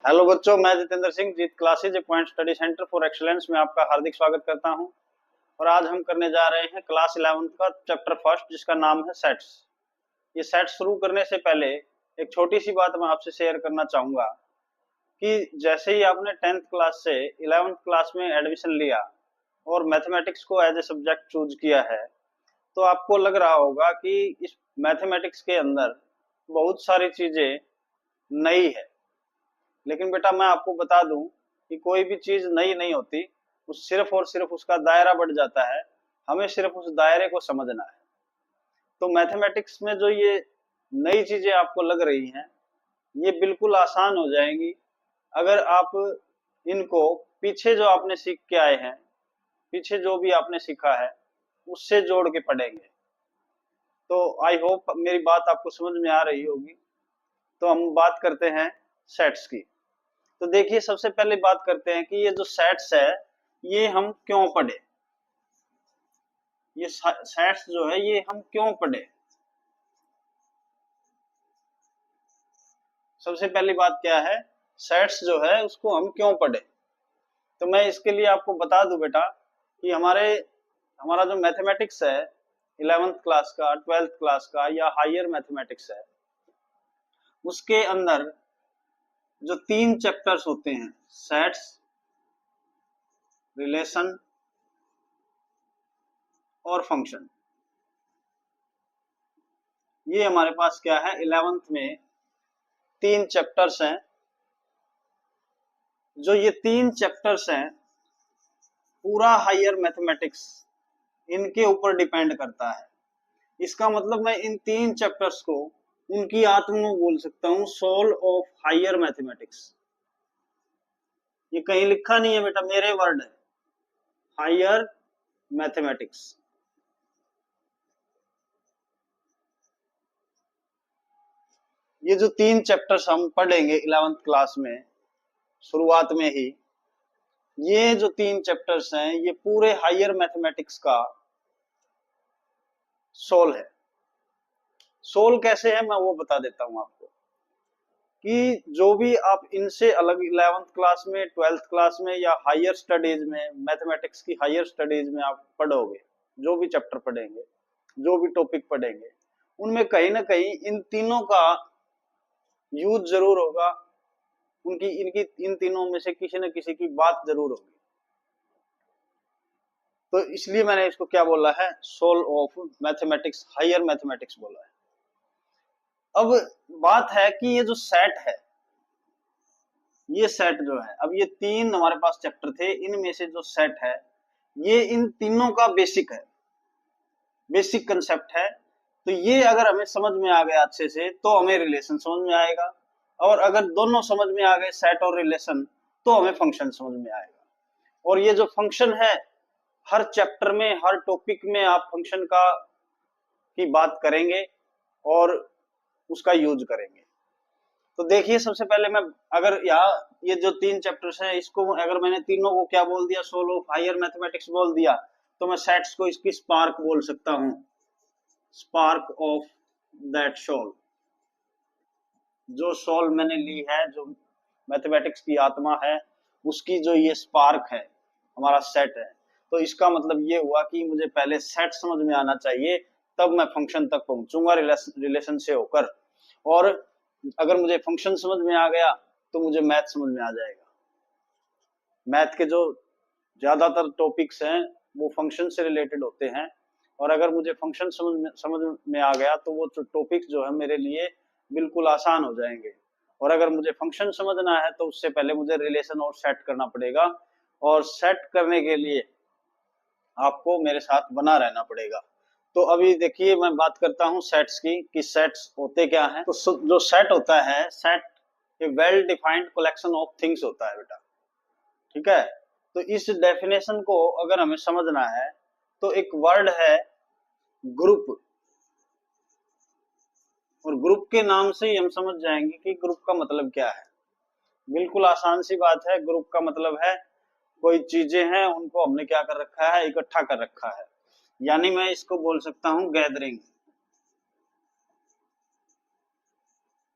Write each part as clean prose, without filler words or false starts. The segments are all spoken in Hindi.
हेलो बच्चों, मैं Jitendra Singh Jeet classes point study centre for excellence में आपका हार्दिक स्वागत करता हूं। और आज हम करने जा रहे हैं क्लास 11th का चैप्टर फर्स्ट, जिसका नाम है सेट्स। ये सेट्स शुरू करने से पहले एक छोटी सी बात मैं आपसे शेयर करना चाहूंगा कि जैसे ही आपने 10th क्लास से 11th क्लास में एडमिशन लिया और मैथमेटिक्स को एज ए सब्जेक्ट चूज किया है, तो आपको लग रहा होगा कि इस मैथमेटिक्स के अंदर बहुत सारी चीजें नई है। लेकिन बेटा, मैं आपको बता दूं कि कोई भी चीज नई नहीं होती। उस सिर्फ और सिर्फ उसका दायरा बढ़ जाता है। हमें सिर्फ उस दायरे को समझना है। तो मैथमेटिक्स में जो ये नई चीजें आपको लग रही हैं, ये बिल्कुल आसान हो जाएंगी अगर आप इनको पीछे जो आपने सीख के आए हैं, पीछे जो भी आपने सीखा है, उससे जोड़ के पढ़ेंगे। तो आई होप मेरी बात आपको समझ में आ रही होगी। तो हम बात करते हैं सेट्स की। तो देखिए, सबसे पहले बात करते हैं कि ये जो सेट्स है, ये हम क्यों पढ़े। ये सेट्स जो है, ये हम क्यों पढ़े। सबसे पहली बात क्या है, सेट्स जो है उसको हम क्यों पढ़े। तो मैं इसके लिए आपको बता दूं बेटा कि हमारा जो मैथमेटिक्स है 11th क्लास का, 12th क्लास का या हायर मैथमेटिक्स है, उसके अंदर जो 3 चैप्टर्स होते हैं, सेट्स, रिलेशन और फंक्शन, ये हमारे पास क्या है 11th में 3 चैप्टर्स हैं। जो ये 3 चैप्टर्स हैं, पूरा हायर मैथमेटिक्स इनके ऊपर डिपेंड करता है। इसका मतलब मैं इन 3 चैप्टर्स को उनकी आत्मा बोल सकता हूं, सोल ऑफ हायर मैथमेटिक्स। ये कहीं लिखा नहीं है बेटा, मेरे वर्ड है, हायर मैथमेटिक्स। ये जो 3 चैप्टर्स हम पढ़ेंगे 11th क्लास में शुरुआत में ही, ये जो 3 चैप्टर्स हैं, ये पूरे हायर मैथमेटिक्स का सोल है। सोल कैसे है, मैं वो बता देता हूं आपको कि जो भी आप इनसे अलग 11th क्लास में, 12th क्लास में या हायर स्टडीज में, मैथमेटिक्स की हायर स्टडीज में आप पढ़ोगे, जो भी चैप्टर पढ़ेंगे, जो भी टॉपिक पढ़ेंगे, उनमें कहीं ना कहीं इन तीनों का यूज जरूर होगा। उनकी इनकी इन तीनों में से किसी न किसी की बात जरूर होगी। तो इसलिए मैंने इसको क्या बोला है, soul of mathematics, higher mathematics बोला है। अब बात है कि ये जो सेट है, ये सेट जो है, अब ये 3 हमारे पास चैप्टर थे, इनमें से जो सेट है, ये इन तीनों का बेसिक है, बेसिक कंसेप्ट है। तो ये अगर हमें समझ में आ गया अच्छे से, तो हमें रिलेशन समझ में आएगा। और अगर दोनों समझ में आ गए, सेट और रिलेशन, तो हमें फंक्शन समझ में आएगा। और ये जो फंक्शन है, हर चैप्टर में, हर टॉपिक में आप फंक्शन का की बात करेंगे और उसका यूज करेंगे। तो देखिए, सबसे पहले मैं, अगर यहाँ ये जो 3 चैप्टर्स हैं, इसको अगर मैंने तीनों को क्या बोल दिया, सोल ऑफ हायर मैथमेटिक्स बोल दिया, तो मैं सेट्स को इसकी स्पार्क बोल सकता हूँ, स्पार्क ऑफ दैट सोल। जो सोल मैंने ली है, जो मैथमेटिक्स की आत्मा है, उसकी जो ये स्पार्क है, हमारा सेट है। तो इसका मतलब ये हुआ कि मुझे पहले सेट समझ में आना चाहिए, तब मैं फंक्शन तक पहुंचूंगा रिलेशन से होकर। और अगर मुझे फंक्शन समझ में आ गया, तो मुझे मैथ समझ में आ जाएगा। मैथ के जो ज्यादातर टॉपिक्स हैं, वो फंक्शन से रिलेटेड होते हैं। और अगर मुझे फंक्शन समझ में आ गया, तो वो टॉपिक्स जो है मेरे लिए बिल्कुल आसान हो जाएंगे। और अगर मुझे फंक्शन समझना है, तो उससे पहले मुझे रिलेशन और सेट करना पड़ेगा। और सेट करने के लिए आपको मेरे साथ बना रहना पड़ेगा। तो अभी देखिए, मैं बात करता हूँ सेट्स की, कि सेट्स होते क्या हैं। तो जो सेट होता है, set A well defined collection of things होता है बेटा, ठीक है। तो इस डेफिनेशन को अगर हमें समझना है, तो एक वर्ड है ग्रुप। और ग्रुप के नाम से ही हम समझ जाएंगे कि ग्रुप का मतलब क्या है। बिल्कुल आसान सी बात है, ग्रुप का मतलब है कोई चीजें हैं, उनको हमने क्या कर रखा है, इकट्ठा कर रखा है। यानी मैं इसको बोल सकता हूं गैदरिंग,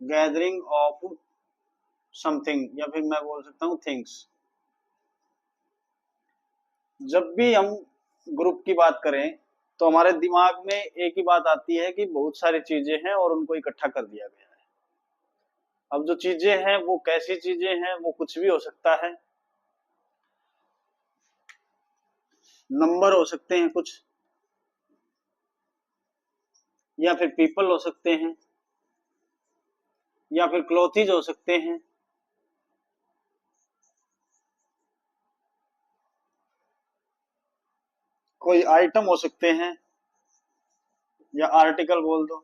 गैदरिंग ऑफ समथिंग, या फिर मैं बोल सकता हूँ थिंग्स। जब भी हम ग्रुप की बात करें तो हमारे दिमाग में एक ही बात आती है कि बहुत सारी चीजें हैं और उनको इकट्ठा कर दिया गया है। अब जो चीजें हैं वो कैसी चीजें हैं, वो कुछ भी हो सकता है। नंबर हो सकते हैं कुछ, या फिर पीपल हो सकते हैं, या फिर क्लोथिज हो सकते हैं, कोई आइटम हो सकते हैं, या आर्टिकल बोल दो,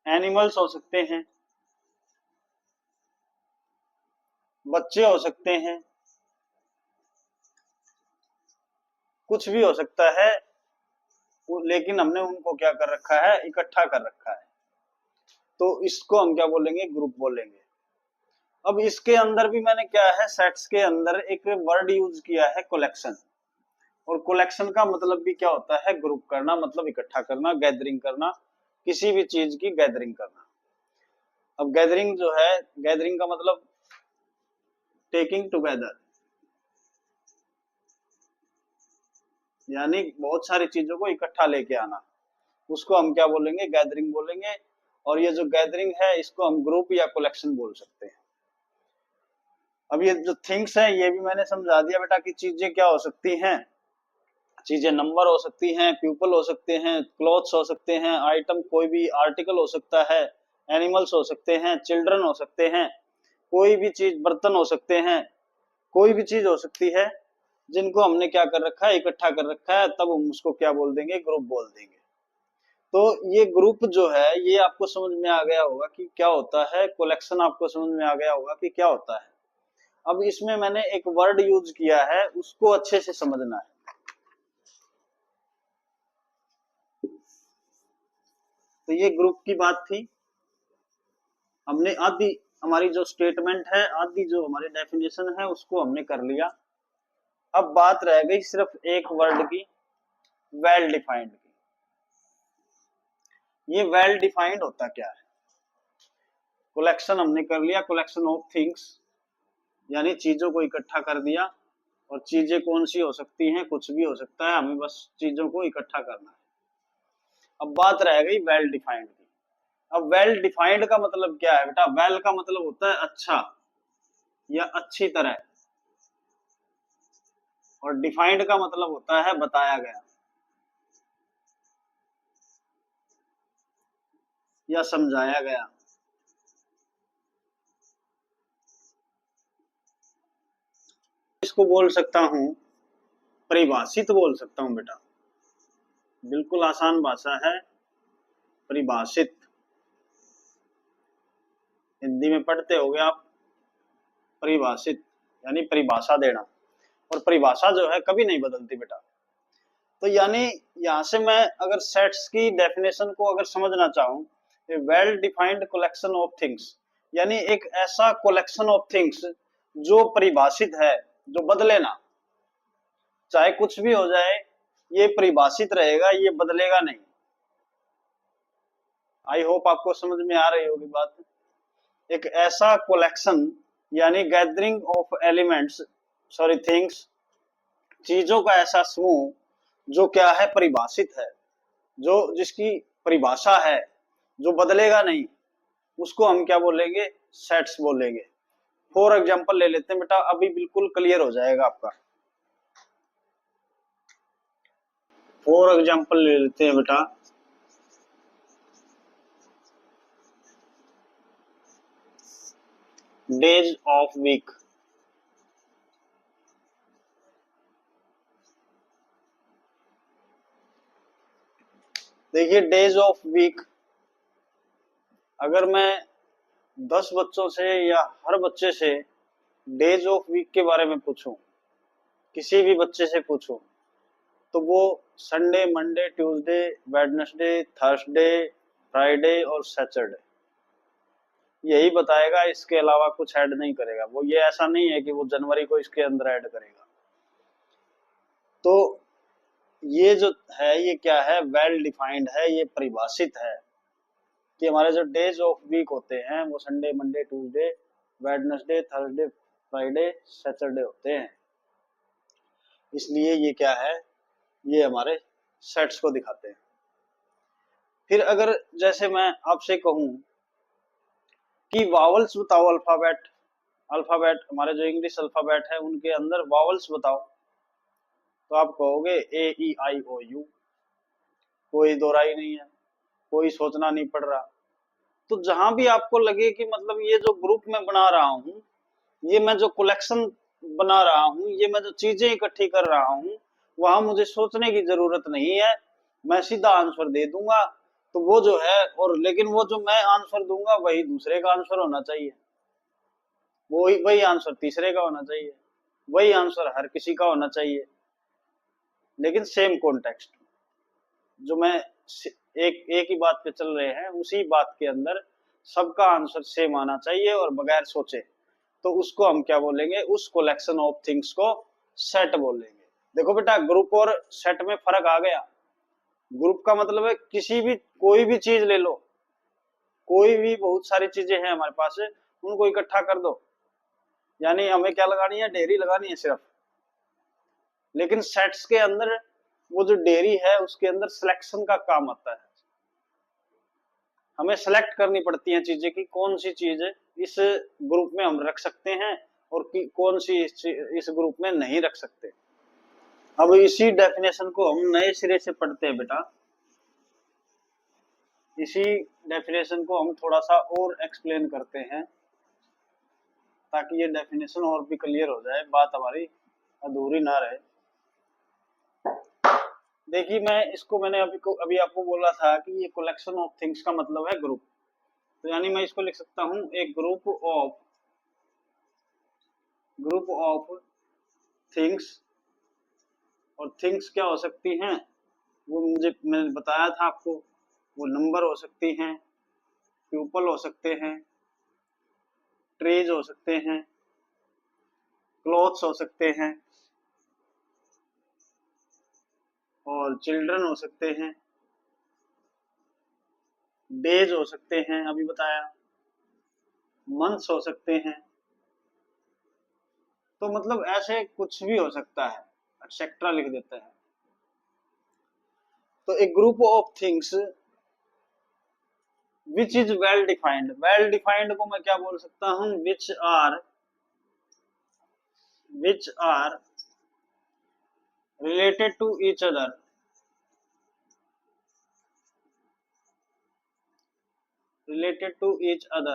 एनिमल्स हो सकते हैं, बच्चे हो सकते हैं, कुछ भी हो सकता है। लेकिन हमने उनको क्या कर रखा है, इकट्ठा कर रखा है, तो इसको हम क्या बोलेंगे, ग्रुप बोलेंगे। अब इसके अंदर भी मैंने क्या है, सेट्स के अंदर एक वर्ड यूज किया है, कलेक्शन। और कलेक्शन का मतलब भी क्या होता है, ग्रुप करना, मतलब इकट्ठा करना, गैदरिंग करना, किसी भी चीज की गैदरिंग करना। अब गैदरिंग जो है, गैदरिंग का मतलब टेकिंग टुगेदर, यानी बहुत सारी चीजों को इकट्ठा लेके आना, उसको हम क्या बोलेंगे, गैदरिंग बोलेंगे। और ये जो गैदरिंग है इसको हम ग्रुप या कलेक्शन बोल सकते हैं। अब ये जो थिंग्स है ये भी मैंने समझा दिया बेटा कि चीजें क्या हो सकती हैं। चीजें नंबर हो सकती हैं, पीपल हो सकते हैं, क्लॉथ्स हो सकते हैं, आइटम कोई भी आर्टिकल हो सकता है, एनिमल्स हो सकते हैं, चिल्ड्रन हो सकते हैं, कोई भी चीज, बर्तन हो सकते हैं, कोई भी चीज हो सकती है जिनको हमने क्या कर रखा है, इकट्ठा कर रखा है, तब हम उसको क्या बोल देंगे, ग्रुप बोल देंगे। तो ये ग्रुप जो है ये आपको समझ में आ गया होगा कि क्या होता है, कलेक्शन आपको समझ में आ गया होगा कि क्या होता है। अब इसमें मैंने एक वर्ड यूज किया है, उसको अच्छे से समझना है। तो ये ग्रुप की बात थी। हमने आधी, हमारी जो स्टेटमेंट है, आधी जो हमारी डेफिनेशन है उसको हमने कर लिया। अब बात रह गई सिर्फ एक वर्ड की, वेल डिफाइंड की। ये वेल डिफाइंड होता क्या है। कलेक्शन हमने कर लिया, कलेक्शन ऑफ थिंग्स, यानी चीजों को इकट्ठा कर दिया। और चीजें कौन सी हो सकती हैं, कुछ भी हो सकता है, हमें बस चीजों को इकट्ठा करना है। अब बात रह गई वेल डिफाइंड की। अब वेल डिफाइंड का मतलब क्या है बेटा, वेल का मतलब होता है अच्छा या अच्छी तरह, और डिफाइंड का मतलब होता है बताया गया या समझाया गया। इसको बोल सकता हूं, परिभाषित बोल सकता हूं बेटा, बिल्कुल आसान भाषा है, परिभाषित। हिंदी में पढ़ते होगे आप, परिभाषित यानी परिभाषा देना। और परिभाषा जो है कभी नहीं बदलती बेटा। तो यानी यहां से मैं अगर सेट्स की डेफिनेशन को अगर समझना चाहूं, well defined collection of things, यानी एक ऐसा कलेक्शन ऑफ थिंग्स जो परिभाषित है, जो बदले ना, चाहे कुछ भी हो जाए ये परिभाषित रहेगा, ये बदलेगा नहीं। आई होप आपको समझ में आ रही होगी बात। एक ऐसा कलेक्शन यानी gathering of elements, sorry things, चीजों का ऐसा समूह जो क्या है, परिभाषित है, जो जिसकी परिभाषा है, जो बदलेगा नहीं, उसको हम क्या बोलेंगे, सेट्स बोलेंगे। फॉर एग्जांपल ले लेते हैं बेटा, अभी बिल्कुल क्लियर हो जाएगा आपका। फॉर एग्जांपल ले लेते हैं बेटा, डेज ऑफ वीक। देखिए डेज ऑफ वीक, अगर मैं 10 बच्चों से या हर बच्चे से डेज ऑफ वीक के बारे में पूछूं, किसी भी बच्चे से पूछूं, तो वो Sunday, Monday, Tuesday, Wednesday, Thursday, Friday और सैटरडे यही बताएगा, इसके अलावा कुछ ऐड नहीं करेगा। वो ये ऐसा नहीं है कि वो जनवरी को इसके अंदर ऐड करेगा। तो ये जो है ये क्या है, वेल डिफाइंड है, ये परिभाषित है। कि हमारे जो डेज ऑफ वीक होते हैं वो Sunday, Monday, Tuesday, Wednesday, Thursday, Friday, Saturday होते हैं। इसलिए ये क्या है, ये हमारे सेट्स को दिखाते हैं। फिर अगर जैसे मैं आपसे कहूं कि वावल्स बताओ, अल्फाबेट, अल्फाबेट हमारे जो इंग्लिश अल्फाबेट है उनके अंदर वावल्स बताओ, तो आप कहोगे ए ई आई ओ यू। कोई दो राय नहीं है, कोई सोचना नहीं पड़ रहा। तो जहां भी आपको लगे कि मतलब ये जो ग्रुप में बना रहा हूं, ये मैं जो कलेक्शन बना रहा हूँ, ये मैं जो चीजें इकट्ठी कर रहा हूँ, वहां मुझे सोचने की जरूरत नहीं है, मैं सीधा आंसर दे दूंगा। तो वो जो है, और लेकिन वो जो मैं आंसर दूंगा वही दूसरे का आंसर होना चाहिए, वही वही आंसर तीसरे का होना चाहिए, वही आंसर हर किसी का होना चाहिए, लेकिन सेम कॉन्टेक्स्ट। जो मैं एक एक ही बात पे चल रहे हैं, उसी बात के अंदर सबका आंसर सेम आना चाहिए और बगैर सोचे। तो उसको हम क्या बोलेंगे, उस कलेक्शन ऑफ थिंग्स को सेट बोलेंगे। देखो बेटा, ग्रुप और सेट में फर्क आ गया। ग्रुप का मतलब है किसी भी, कोई भी चीज ले लो, कोई भी, बहुत सारी चीजें हैं हमारे पास, उनको इकट्ठा कर दो, यानी हमें क्या लगानी है, डेयरी लगानी है सिर्फ। लेकिन सेट्स के अंदर वो जो डेयरी है उसके अंदर सिलेक्शन का काम आता है। हमें सेलेक्ट करनी पड़ती हैं चीजें कि कौन सी चीज इस ग्रुप में हम रख सकते हैं और कौन सी इस ग्रुप में नहीं रख सकते। अब इसी डेफिनेशन को हम नए सिरे से पढ़ते हैं बेटा। इसी डेफिनेशन को हम थोड़ा सा और एक्सप्लेन करते हैं ताकि ये डेफिनेशन और भी क्लियर हो जाए, बात हमारी अधूरी ना रहे। देखिए, मैंने अभी आपको बोला था कि ये कलेक्शन ऑफ थिंग्स का मतलब है ग्रुप। तो यानी मैं इसको लिख सकता हूं, एक ग्रुप ऑफ थिंग्स। और थिंग्स क्या हो सकती हैं, वो मैंने बताया था आपको। वो नंबर हो सकती हैं, पीपल हो सकते हैं, ट्रीज हो सकते हैं, क्लॉथ्स हो सकते हैं, और चिल्ड्रन हो सकते हैं, डेज हो सकते हैं, अभी बताया, मंथ्स हो सकते हैं। तो मतलब ऐसे कुछ भी हो सकता है, एक्सेट्रा लिख देते हैं। तो एक group of things which is well defined. Well defined को मैं क्या बोल सकता हूं, which are related to each other, related to each other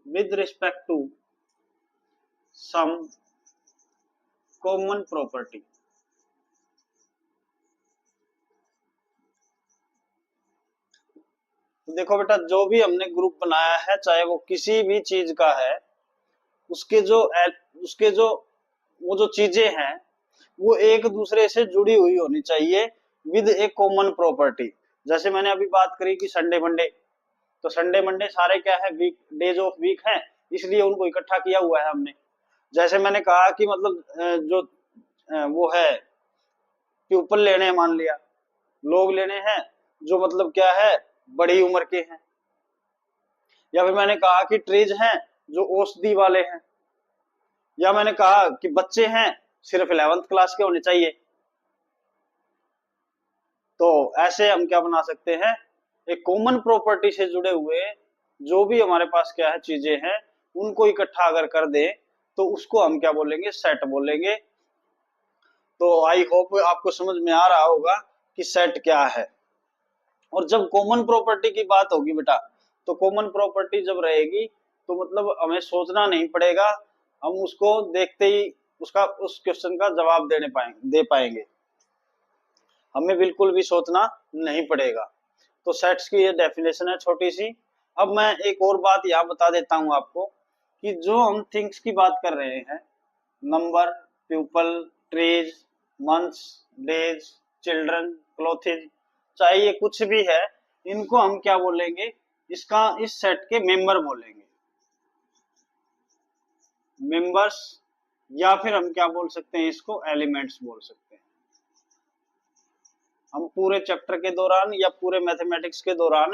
with respect to some common property। तो देखो बेटा, जो भी हमने ग्रुप बनाया है, चाहे वो किसी भी चीज का है, उसके जो उसके जो वो जो चीजें हैं वो एक दूसरे से जुड़ी हुई होनी चाहिए विद ए कॉमन प्रॉपर्टी। जैसे मैंने अभी बात करी कि संडे मंडे, तो संडे मंडे सारे क्या है, वीक, डेज ऑफ वीक हैं, इसलिए उनको इकट्ठा किया हुआ है हमने। जैसे मैंने कहा कि मतलब जो वो है, प्यूपल लेने हैं, मान लिया, लोग लेने हैं जो मतलब क्या है, बड़ी उम्र के हैं। या फिर मैंने कहा कि ट्रीज हैं जो औषधि वाले हैं। या मैंने कहा कि बच्चे हैं, सिर्फ 11th क्लास के होने चाहिए। तो ऐसे हम क्या बना सकते हैं, एक कॉमन प्रॉपर्टी से जुड़े हुए जो भी हमारे पास क्या है चीजें हैं, उनको इकट्ठा अगर कर दे तो उसको हम क्या बोलेंगे, सेट बोलेंगे। तो आई होप आपको समझ में आ रहा होगा कि सेट क्या है। और जब कॉमन प्रॉपर्टी की बात होगी बेटा, तो कॉमन प्रॉपर्टी जब रहेगी तो मतलब हमें सोचना नहीं पड़ेगा, हम उसको देखते ही उसका, उस क्वेश्चन का जवाब दे पाएंगे, हमें बिल्कुल भी सोचना नहीं पड़ेगा। तो सेट्स की ये डेफिनेशन है छोटी सी। अब मैं एक और बात यहाँ बता देता हूँ आपको कि जो हम थिंग्स की बात कर रहे हैं, number, people, trees, months, days, children, क्लोथेज, चाहे ये कुछ भी है, इनको हम क्या बोलेंगे, इसका इस सेट के मेंबर बोलेंगे, मेंबर्स। या फिर हम क्या बोल सकते हैं, इसको एलिमेंट्स बोल सकते हैं। हम पूरे चैप्टर के दौरान या पूरे मैथमेटिक्स के दौरान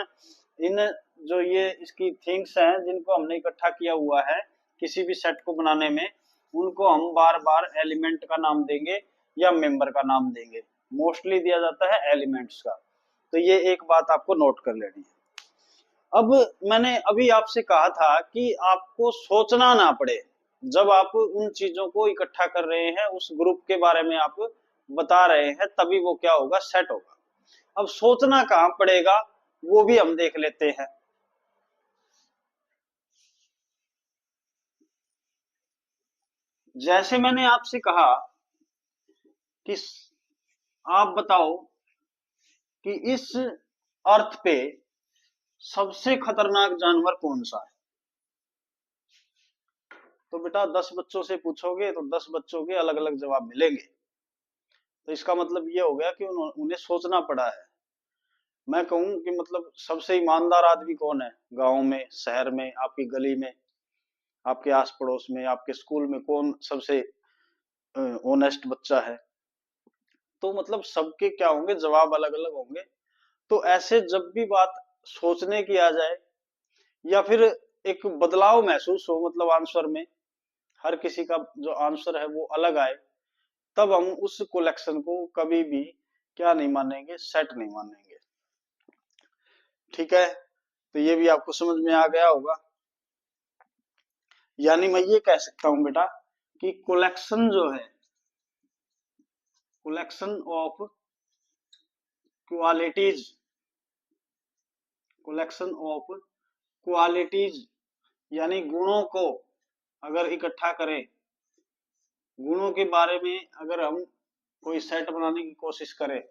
इन जो ये इसकी थिंग्स हैं जिनको हमने इकट्ठा किया हुआ है किसी भी सेट को बनाने में, उनको हम बार बार एलिमेंट का नाम देंगे या मेंबर का नाम देंगे। मोस्टली दिया जाता है एलिमेंट्स का। तो ये एक बात आपको नोट कर लेनी है। अब मैंने अभी आपसे कहा था कि आपको सोचना ना पड़े जब आप उन चीजों को इकट्ठा कर रहे हैं, उस ग्रुप के बारे में आप बता रहे हैं, तभी वो क्या होगा, सेट होगा। अब सोचना कहाँ पड़ेगा वो भी हम देख लेते हैं। जैसे मैंने आपसे कहा कि आप बताओ कि इस अर्थ पे सबसे खतरनाक जानवर कौन सा है। तो बेटा 10 बच्चों से पूछोगे तो 10 बच्चों के अलग अलग जवाब मिलेंगे। तो इसका मतलब ये हो गया कि उन्हें सोचना पड़ा है। मैं कहूं कि मतलब सबसे ईमानदार आदमी कौन है, गांव में, शहर में, आपकी गली में, आपके आस पड़ोस में, आपके स्कूल में कौन सबसे ऑनेस्ट बच्चा है। तो मतलब सबके क्या होंगे, जवाब अलग अलग होंगे। तो ऐसे जब भी बात सोचने की आ जाए या फिर एक बदलाव महसूस हो मतलब आंसर में, हर किसी का जो आंसर है वो अलग आए, तब हम उस कलेक्शन को कभी भी क्या नहीं मानेंगे, सेट नहीं मानेंगे। ठीक है, तो ये भी आपको समझ में आ गया होगा। यानी मैं ये कह सकता हूं बेटा कि कलेक्शन जो है, collection of qualities, collection of qualities यानी गुणों को अगर इकट्ठा करें, गुणों के बारे में अगर हम कोई सेट बनाने की कोशिश करें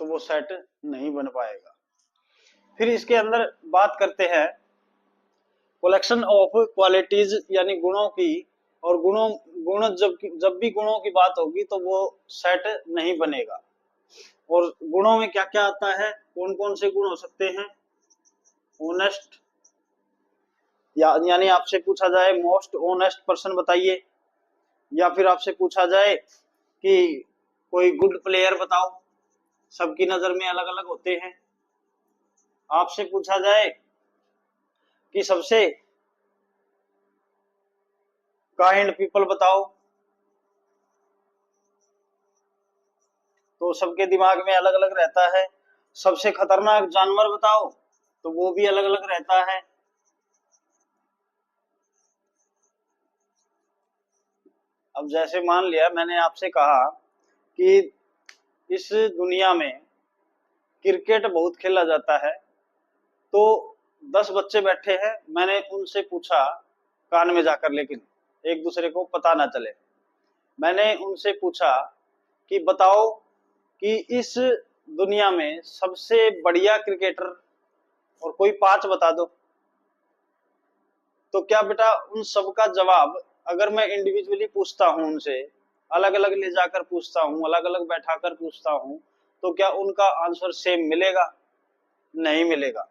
तो वो सेट नहीं बन पाएगा। फिर इसके अंदर बात करते हैं कलेक्शन ऑफ क्वालिटीज यानी गुणों की, और गुण जब भी गुणों की बात होगी तो वो सेट नहीं बनेगा। और गुणों में क्या क्या आता है, कौन कौन से गुण हो सकते हैं, ऑनेस्ट, यानी आपसे पूछा जाए मोस्ट ऑनेस्ट पर्सन बताइए, या फिर आपसे पूछा जाए कि कोई गुड प्लेयर बताओ, सबकी नजर में अलग अलग होते हैं। आपसे पूछा जाए कि सबसे काइंड पीपल बताओ, तो सबके दिमाग में अलग अलग रहता है। सबसे खतरनाक जानवर बताओ, तो वो भी अलग अलग रहता है। अब जैसे मान लिया मैंने आपसे कहा कि इस दुनिया में क्रिकेट बहुत खेला जाता है, तो 10 बच्चे बैठे हैं, मैंने उनसे पूछा कान में जाकर, लेकिन एक दूसरे को पता ना चले, मैंने उनसे पूछा कि बताओ कि इस दुनिया में सबसे बढ़िया क्रिकेटर, और कोई 5 बता दो। तो क्या बेटा उन सबका जवाब अगर मैं इंडिविजुअली पूछता हूं, उनसे अलग अलग ले जाकर पूछता हूं, अलग अलग बैठाकर पूछता हूं, तो क्या उनका आंसर सेम मिलेगा? नहीं मिलेगा।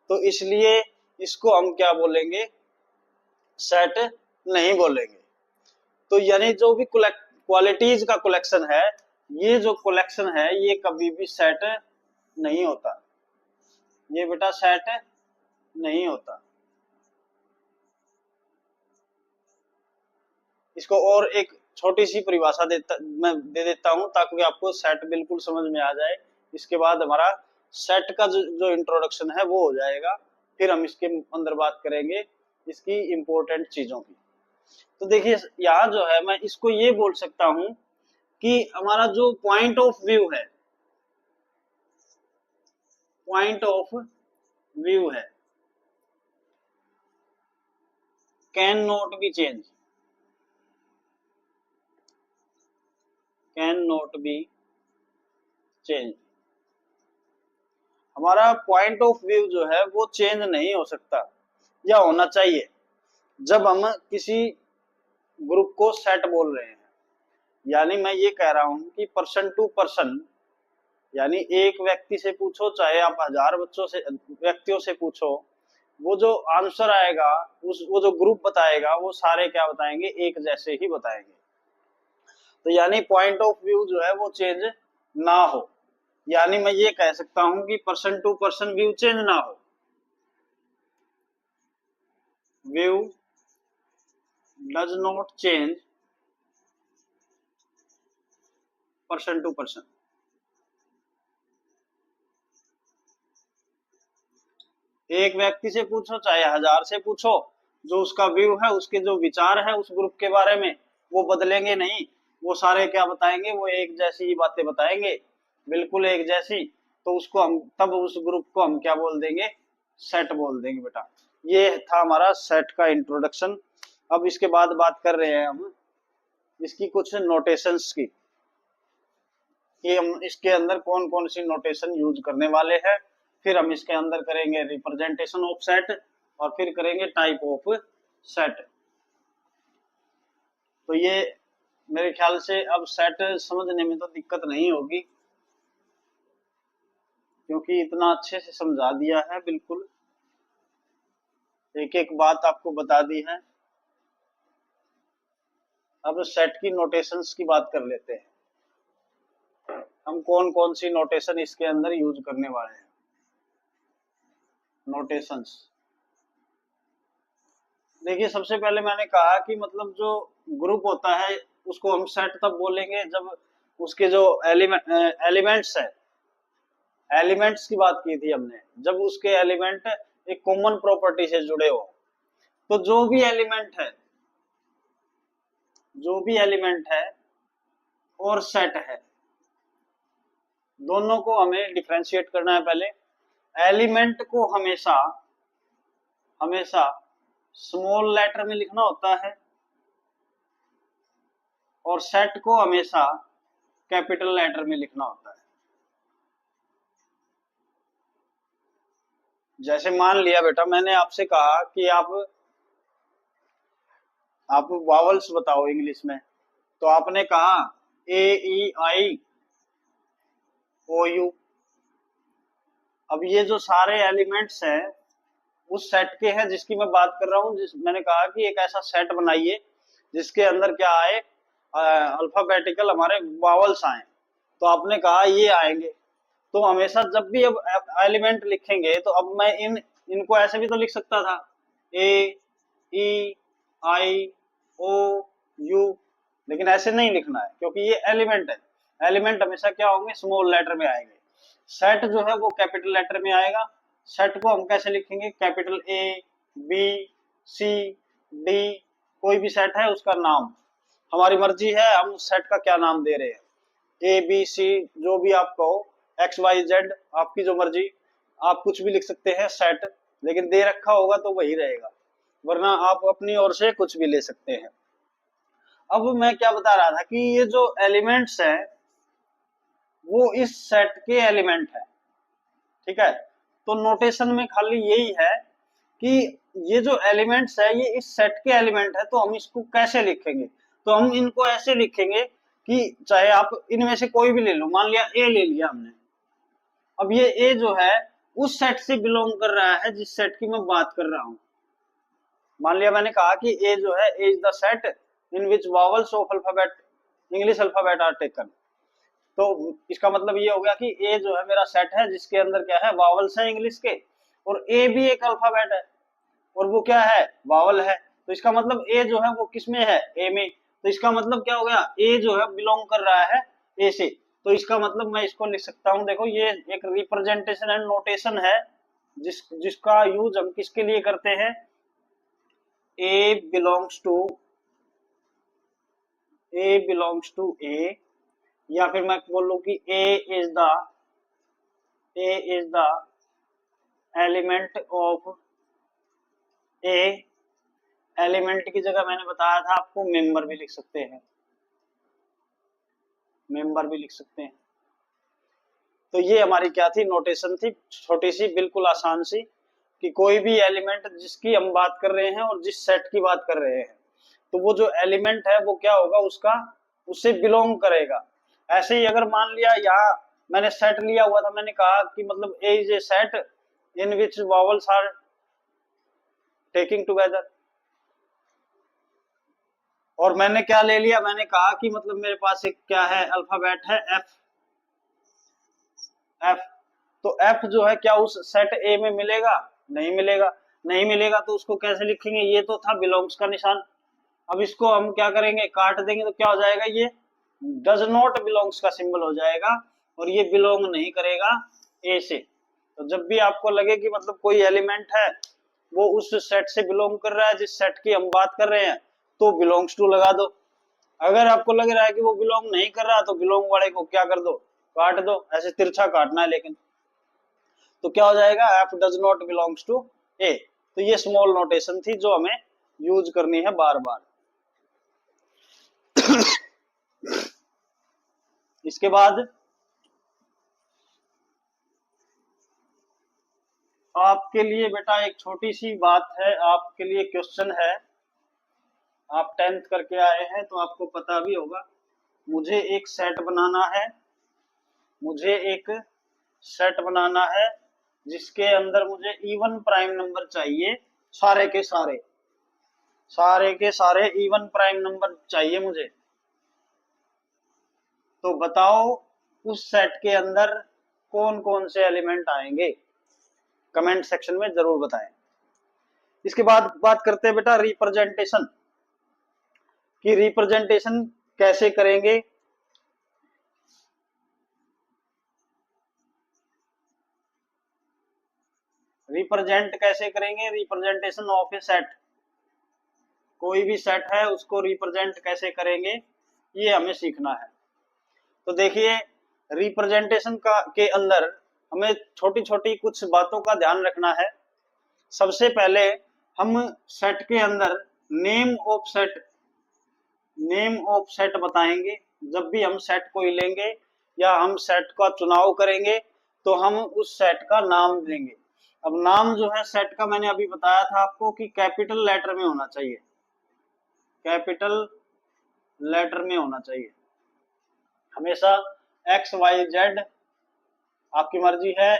तो इसलिए इसको हम क्या बोलेंगे, सेट नहीं बोलेंगे। तो यानी जो भी क्वालिटीज का कलेक्शन है, ये जो कलेक्शन है ये कभी भी सेट नहीं होता, ये बेटा सेट नहीं होता। इसको और एक छोटी सी परिभाषा मैं दे देता हूं ताकि आपको सेट बिल्कुल समझ में आ जाए। इसके बाद हमारा सेट का जो इंट्रोडक्शन है वो हो जाएगा, फिर हम इसके अंदर बात करेंगे इसकी इंपॉर्टेंट चीजों की। तो देखिए यहाँ जो है मैं इसको ये बोल सकता हूं कि हमारा जो पॉइंट ऑफ व्यू है, पॉइंट ऑफ व्यू है, can not be change, can not be change. हमारा पॉइंट ऑफ व्यू जो है वो चेंज नहीं हो सकता, या होना चाहिए जब हम किसी ग्रुप को सेट बोल रहे हैं। यानी मैं ये कह रहा हूं कि पर्सन टू पर्सन, यानी एक व्यक्ति से पूछो चाहे आप 1000 बच्चों से, व्यक्तियों से पूछो, वो जो आंसर आएगा, वो जो ग्रुप बताएगा वो सारे क्या बताएंगे, एक जैसे ही बताएंगे। तो यानी पॉइंट ऑफ व्यू जो है वो चेंज ना हो, यानी मैं ये कह सकता हूं कि person to person view change ना हो। View does not change person to person. एक व्यक्ति से पूछो चाहे 1000 से पूछो, जो उसका व्यू है, उसके जो विचार है उस ग्रुप के बारे में, वो बदलेंगे नहीं। वो सारे क्या बताएंगे, वो एक जैसी ही बातें बताएंगे, बिल्कुल एक जैसी। तो उसको हम तब उस ग्रुप को हम क्या बोल देंगे, सेट बोल देंगे बेटा। ये था हमारा सेट का इंट्रोडक्शन। अब इसके बाद बात कर रहे हैं हम इसकी कुछ नोटेशंस की, कि हम इसके अंदर कौन कौन सी नोटेशन यूज करने वाले हैं। फिर हम इसके अंदर करेंगे रिप्रेजेंटेशन ऑफ सेट, और फिर करेंगे टाइप ऑफ सेट। तो ये मेरे ख्याल से अब सेट समझने में तो दिक्कत नहीं होगी, क्योंकि इतना अच्छे से समझा दिया है, बिल्कुल एक एक बात आपको बता दी है। अब सेट की नोटेशंस की बात कर लेते हैं, हम कौन कौन सी नोटेशन इसके अंदर यूज करने वाले हैं। नोटेशंस देखिए, सबसे पहले मैंने कहा कि मतलब जो ग्रुप होता है उसको हम सेट तब बोलेंगे जब उसके जो एलिमेंट्स है, एलिमेंट्स की बात की थी हमने, जब उसके एलिमेंट एक कॉमन प्रॉपर्टी से जुड़े हो। तो जो भी एलिमेंट है और सेट है, दोनों को हमें डिफरेंशिएट करना है। पहले एलिमेंट को हमेशा हमेशा स्मॉल लेटर में लिखना होता है, और सेट को हमेशा कैपिटल लेटर में लिखना होता है। जैसे मान लिया बेटा, मैंने आपसे कहा कि आप वावल्स बताओ इंग्लिश में, तो आपने कहा A E I O U। अब ये जो सारे एलिमेंट्स हैं उस सेट के हैं जिसकी मैं बात कर रहा हूँ। जिस मैंने कहा कि एक ऐसा सेट बनाइए जिसके अंदर क्या आए, अल्फाबेटिकल हमारे वावल्स आए। तो आपने कहा ये आएंगे। तो हमेशा जब भी अब एलिमेंट लिखेंगे, तो अब मैं इनको ऐसे भी तो लिख सकता था, A E I O U, लेकिन ऐसे नहीं लिखना है क्योंकि ये एलिमेंट है। एलिमेंट हमेशा क्या होंगे, स्मॉल लेटर में आएंगे। सेट जो है वो कैपिटल लेटर में आएगा। सेट को हम कैसे लिखेंगे, capital A B C D, कोई भी सेट है उसका नाम, हमारी मर्जी है हम उस सेट का क्या नाम दे रहे हैं। ABC, जो भी आप कहो, XYZ, आपकी जो मर्जी, आप कुछ भी लिख सकते हैं सेट, लेकिन दे रखा होगा तो वही रहेगा, वरना आप अपनी ओर से कुछ भी ले सकते हैं। अब मैं क्या बता रहा था कि ये जो एलिमेंट्स हैं वो इस सेट के एलिमेंट है, ठीक है। तो नोटेशन में खाली यही है कि ये जो एलिमेंट्स है ये इस सेट के एलिमेंट है, तो हम इसको कैसे लिखेंगे। तो हम इनको ऐसे लिखेंगे कि चाहे आप इनमें से कोई भी ले लो, मान लिया ए ले लिया हमने। अब ये ए जो है उस सेट से बिलोंग कर रहा है जिस सेट की मैं बात कर रहा हूं। मान लिया मैंने कहा कि ए जो है, A is the set in which vowels of alphabet, English alphabet are taken. तो इसका मतलब ये हो गया कि ए जो है मेरा सेट है जिसके अंदर क्या है, वावल्स है इंग्लिश के, और ए भी एक अल्फाबेट है और वो क्या है, वावल है। तो इसका मतलब ए जो है वो किस में है, ए में। तो इसका मतलब क्या हो गया, ए जो है बिलोंग कर रहा है ए से। तो इसका मतलब मैं इसको लिख सकता हूं, देखो ये एक रिप्रेजेंटेशन एंड नोटेशन है जिसका यूज हम किसके लिए करते हैं, ए बिलोंग्स टू ए, या फिर मैं बोलूं कि A is the element of A. Element की जगह मैंने बताया था आपको मेंबर भी लिख सकते हैं, मेंबर भी लिख सकते हैं। तो ये हमारी क्या थी, नोटेशन थी, छोटी सी, बिल्कुल आसान सी, कि कोई भी एलिमेंट जिसकी हम बात कर रहे हैं और जिस सेट की बात कर रहे हैं, तो वो जो एलिमेंट है वो क्या होगा, उसका उससे बिलोंग करेगा। ऐसे ही अगर मान लिया यहाँ मैंने सेट लिया हुआ था, मैंने कहा कि मतलब A is a set in which vowels are taking together, और मैंने क्या ले लिया, मैंने कहा कि मतलब मेरे पास एक क्या है, अल्फाबेट है एफ। तो एफ जो है क्या उस सेट ए में मिलेगा, नहीं मिलेगा। नहीं मिलेगा तो उसको कैसे लिखेंगे, ये तो था बिलोंग्स का निशान। अब इसको हम क्या करेंगे, काट देंगे तो क्या हो जाएगा, ये डज नॉट बिलोंग्स का सिंबल हो जाएगा और ये बिलोंग नहीं करेगा ए से। तो जब भी आपको लगे कि मतलब कोई एलिमेंट है वो उस सेट से बिलोंग कर रहा है जिस सेट की हम बात कर रहे हैं, तो बिलोंग्स टू लगा दो। अगर आपको लग रहा है कि वो बिलोंग नहीं कर रहा तो बिलोंग वाले को क्या कर दो, काट दो। ऐसे तिरछा काटना है लेकिन। तो क्या हो जाएगा, F does not belongs to A. तो ये स्मॉल नोटेशन थी जो हमें यूज करनी है बार बार। इसके बाद आपके लिए बेटा एक छोटी सी बात है, आपके लिए क्वेश्चन है। आप 10th करके आए हैं तो आपको पता भी होगा। मुझे एक सेट बनाना है, मुझे एक सेट बनाना है जिसके अंदर मुझे इवन प्राइम नंबर चाहिए, सारे के सारे, सारे के सारे इवन प्राइम नंबर चाहिए मुझे। तो बताओ उस सेट के अंदर कौन कौन से एलिमेंट आएंगे, कमेंट सेक्शन में जरूर बताएं। इसके बाद बात करते हैं बेटा रिप्रेजेंटेशन की। रिप्रेजेंटेशन कैसे करेंगे, रिप्रेजेंट कैसे करेंगे, रिप्रेजेंटेशन ऑफ ए सेट। कोई भी सेट है उसको रिप्रेजेंट कैसे करेंगे ये हमें सीखना है। तो देखिए रिप्रेजेंटेशन का के अंदर हमें छोटी छोटी कुछ बातों का ध्यान रखना है। सबसे पहले हम सेट के अंदर name of set, name of set बताएंगे। जब भी हम सेट को लेंगे या हम सेट का चुनाव करेंगे तो हम उस सेट का नाम देंगे। अब नाम जो है सेट का, मैंने अभी बताया था आपको कि कैपिटल लेटर में होना चाहिए, कैपिटल लेटर में होना चाहिए हमेशा। एक्स वाई जेड आपकी मर्जी है,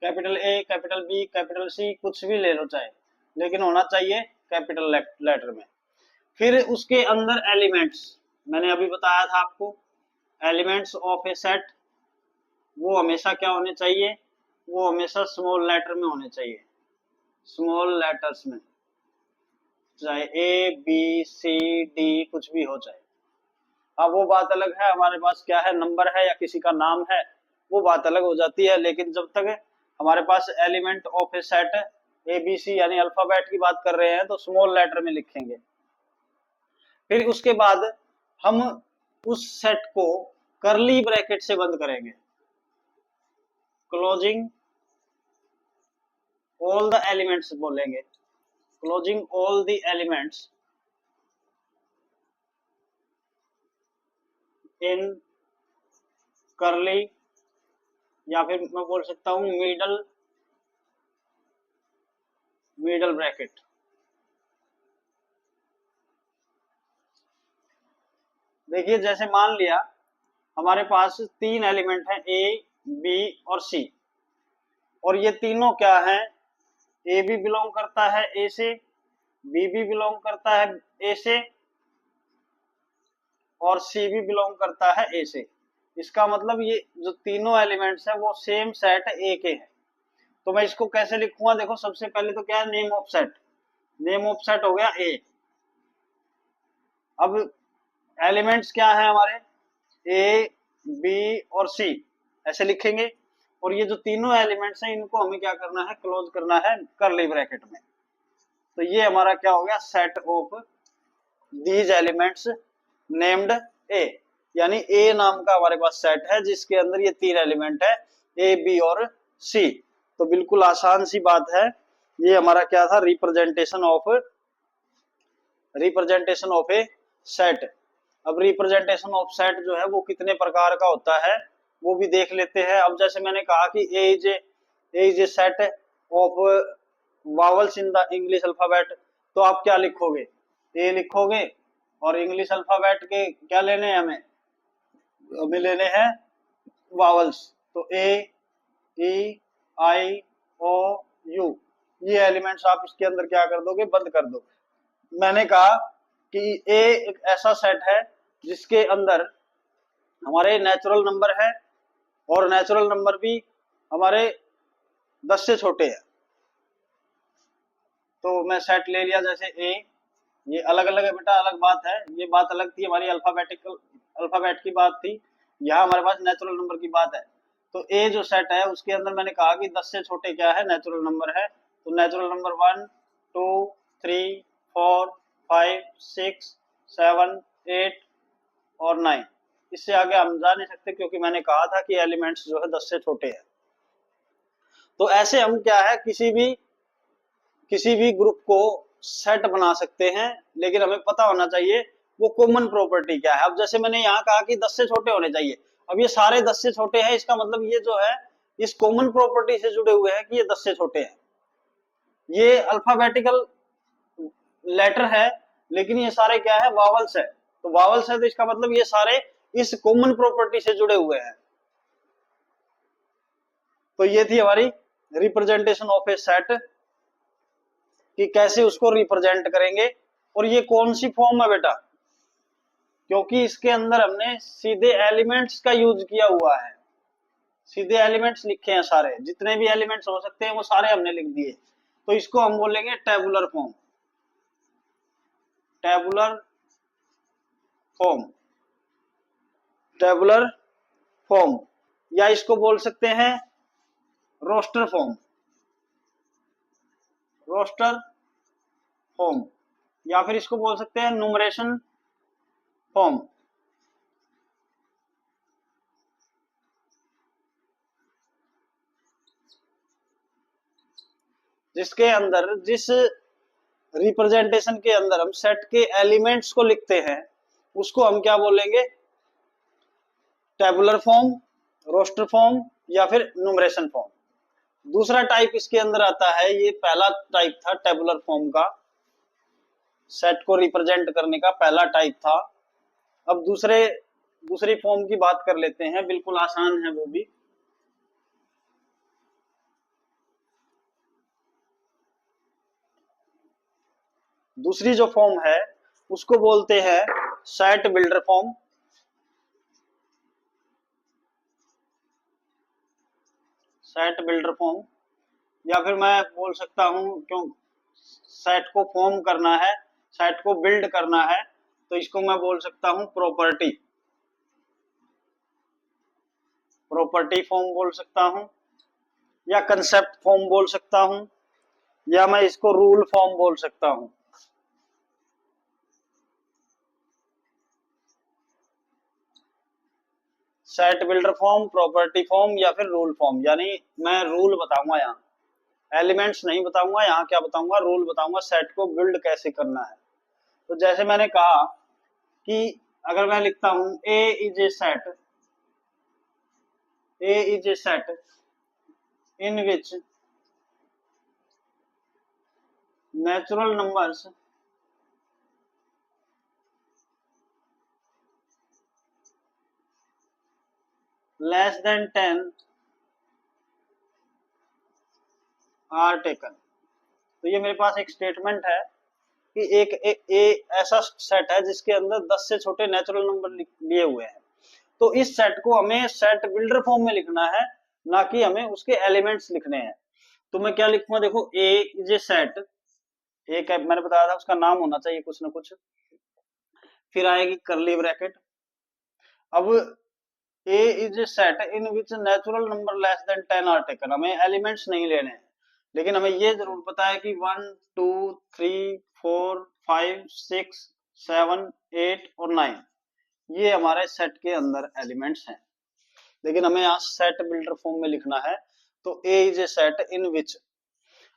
capital A capital B capital C कुछ भी ले लो चाहे, लेकिन होना चाहिए कैपिटल लेटर में। फिर उसके अंदर एलिमेंट्स, मैंने अभी बताया था आपको, एलिमेंट्स ऑफ ए सेट वो हमेशा क्या होने चाहिए, वो हमेशा स्मॉल लेटर में होने चाहिए, स्मॉल लेटर्स में, चाहे ए बी सी डी कुछ भी हो जाए। अब वो बात अलग है हमारे पास क्या है, नंबर है या किसी का नाम है, वो बात अलग हो जाती है। लेकिन जब तक हमारे पास element of A set A B C यानी अल्फाबेट की बात कर रहे हैं तो स्मॉल लेटर में लिखेंगे। फिर उसके बाद हम उस सेट को करली ब्रैकेट से बंद करेंगे, क्लोजिंग ऑल द एलिमेंट्स बोलेंगे, closing all the elements in करली, या फिर मैं बोल सकता हूं मिडल, मिडल ब्रैकेट। देखिए जैसे मान लिया हमारे पास तीन एलिमेंट हैं ए बी और सी, और ये तीनों क्या है, ए भी बिलोंग करता है ए से, बी भी बिलोंग करता है ए से और सी भी बिलोंग करता है ए से। इसका मतलब ये जो तीनों एलिमेंट्स हैं वो सेम सेट ए के हैं। तो मैं इसको कैसे लिखूंगा, देखो सबसे पहले तो क्या है, name of set, name of set हो गया ए। अब एलिमेंट्स क्या है हमारे, ए बी और सी ऐसे लिखेंगे। और ये जो तीनों एलिमेंट्स हैं इनको हमें क्या करना है, क्लोज करना है करली ब्रैकेट में। तो ये हमारा क्या हो गया, set of these elements named A, यानी ए नाम का हमारे पास सेट है जिसके अंदर ये तीन एलिमेंट है ए बी और सी। तो बिल्कुल आसान सी बात है, ये हमारा क्या था, रिप्रेजेंटेशन ऑफ ए सेट। अब रिप्रेजेंटेशन ऑफ सेट जो है वो कितने प्रकार का होता है वो भी देख लेते हैं। अब जैसे मैंने कहा कि A is a set of vowels in the English alphabet, तो आप क्या लिखोगे, ए लिखोगे। और इंग्लिश अल्फाबेट के क्या लेने हैं हमें, हमें लेने हैं वावल्स। तो ए ई आई ओ यू, ये एलिमेंट्स आप इसके अंदर क्या कर दोगे, बंद कर दो। मैंने कहा कि ए एक ऐसा सेट है जिसके अंदर हमारे नेचुरल नंबर है और नेचुरल नंबर भी हमारे 10 से छोटे हैं। तो मैं सेट ले लिया जैसे ए, ये अलग अलग है बेटा, अलग बात है, ये बात अलग थी हमारी, अल्फाबेट की बात थी, यहाँ हमारे पास नेचुरल नंबर की बात है। तो ए जो सेट है उसके अंदर मैंने कहा कि 10 से छोटे क्या है, नेचुरल नंबर है। तो नेचुरल नंबर 1 2 3 4 5 6 7 8 और 9, इससे आगे हम जा नहीं सकते क्योंकि मैंने कहा था कि एलिमेंट्स जो है 10 से छोटे हैं। तो ऐसे हम क्या है किसी भी ग्रुप को सेट बना सकते हैं, लेकिन हमें पता होना चाहिए वो कॉमन प्रॉपर्टी क्या है। अब जैसे मैंने यहाँ कहा कि 10 से छोटे होने चाहिए, अब ये सारे 10 से छोटे हैं, इसका मतलब ये जो है इस कॉमन प्रॉपर्टी से जुड़े हुए हैं कि ये 10 से छोटे हैं। ये अल्फाबेटिकल लेटर है, लेकिन ये सारे क्या है, वावल्स है। तो वावल्स है तो इसका मतलब ये सारे इस कॉमन प्रॉपर्टी से जुड़े हुए हैं। तो ये थी हमारी रिप्रेजेंटेशन ऑफ ए सेट कि कैसे उसको रिप्रेजेंट करेंगे। और ये कौन सी फॉर्म है बेटा, क्योंकि इसके अंदर हमने सीधे एलिमेंट्स का यूज किया हुआ है, सीधे एलिमेंट्स लिखे हैं, सारे जितने भी एलिमेंट्स हो सकते हैं वो सारे हमने लिख दिए। तो इसको हम बोलेंगे tabular form, tabular form, tabular form, या इसको बोल सकते हैं रोस्टर फॉर्म, रोस्टर फॉर्म, या फिर इसको बोल सकते हैं न्यूमरेशन फॉर्म। जिसके अंदर जिस रिप्रेजेंटेशन के अंदर हम सेट के एलिमेंट्स को लिखते हैं उसको हम क्या बोलेंगे, टेबुलर फॉर्म, रोस्टर फॉर्म, या फिर न्यूमरेशन फॉर्म। दूसरा टाइप इसके अंदर आता है, ये पहला टाइप था टेबुलर फॉर्म का, सेट को रिप्रेजेंट करने का पहला टाइप था। अब दूसरी फॉर्म की बात कर लेते हैं, बिल्कुल आसान है वो भी। दूसरी जो फॉर्म है उसको बोलते हैं set builder form, set builder form, या फिर मैं बोल सकता हूं क्यों सेट को फॉर्म करना है, सेट को बिल्ड करना है, तो इसको मैं बोल सकता हूं प्रॉपर्टी, प्रॉपर्टी फॉर्म बोल सकता हूं, या कंसेप्ट फॉर्म बोल सकता हूं, या मैं इसको रूल फॉर्म बोल सकता हूं। Set builder form, property form, या फिर रूल फॉर्म। यानी मैं रूल बताऊंगा यहाँ, एलिमेंट्स नहीं बताऊंगा, यहाँ क्या बताऊंगा, रूल बताऊंगा सेट को बिल्ड कैसे करना है। तो जैसे मैंने कहा कि अगर मैं लिखता हूं A is a set, A is a set in which natural numbers less than 10 are taken. तो ये मेरे पास एक स्टेटमेंट है कि एक ऐसा सेट है जिसके अंदर 10 से छोटे नेचुरल नंबर लिए हुए हैं। तो इस सेट को हमें सेट बिल्डर फॉर्म में लिखना है, ना कि हमें उसके एलिमेंट्स लिखने हैं। तो मैं क्या लिखूंगा, देखो ए इज ए सेट, एक मैंने बताया था उसका नाम होना चाहिए कुछ ना कुछ, फिर आएगी करली ब्रैकेट। अब A is a set in which natural number less than 10 are taken, हमें एलिमेंट्स नहीं लेने हैं, लेकिन हमें ये जरूर पता है कि 1 2 3 4 5 6 7 8 और 9 ये हमारे सेट के अंदर एलिमेंट्स हैं, लेकिन हमें यहाँ सेट बिल्डर फॉर्म में लिखना है। तो ए इज ए सेट इन विच,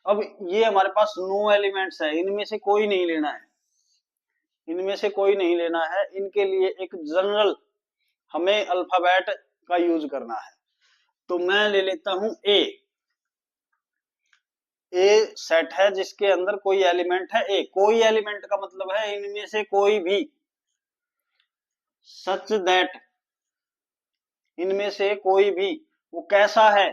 अब ये हमारे पास नो एलिमेंट्स है, इनमें से कोई नहीं लेना है, इनमें से कोई नहीं लेना है, इनके लिए एक जनरल हमें अल्फाबेट का यूज करना है। तो मैं ले लेता हूं ए, ए सेट है जिसके अंदर कोई एलिमेंट है ए, कोई एलिमेंट का मतलब है इनमें से कोई भी, सच दैट, इनमें से कोई भी, वो कैसा है,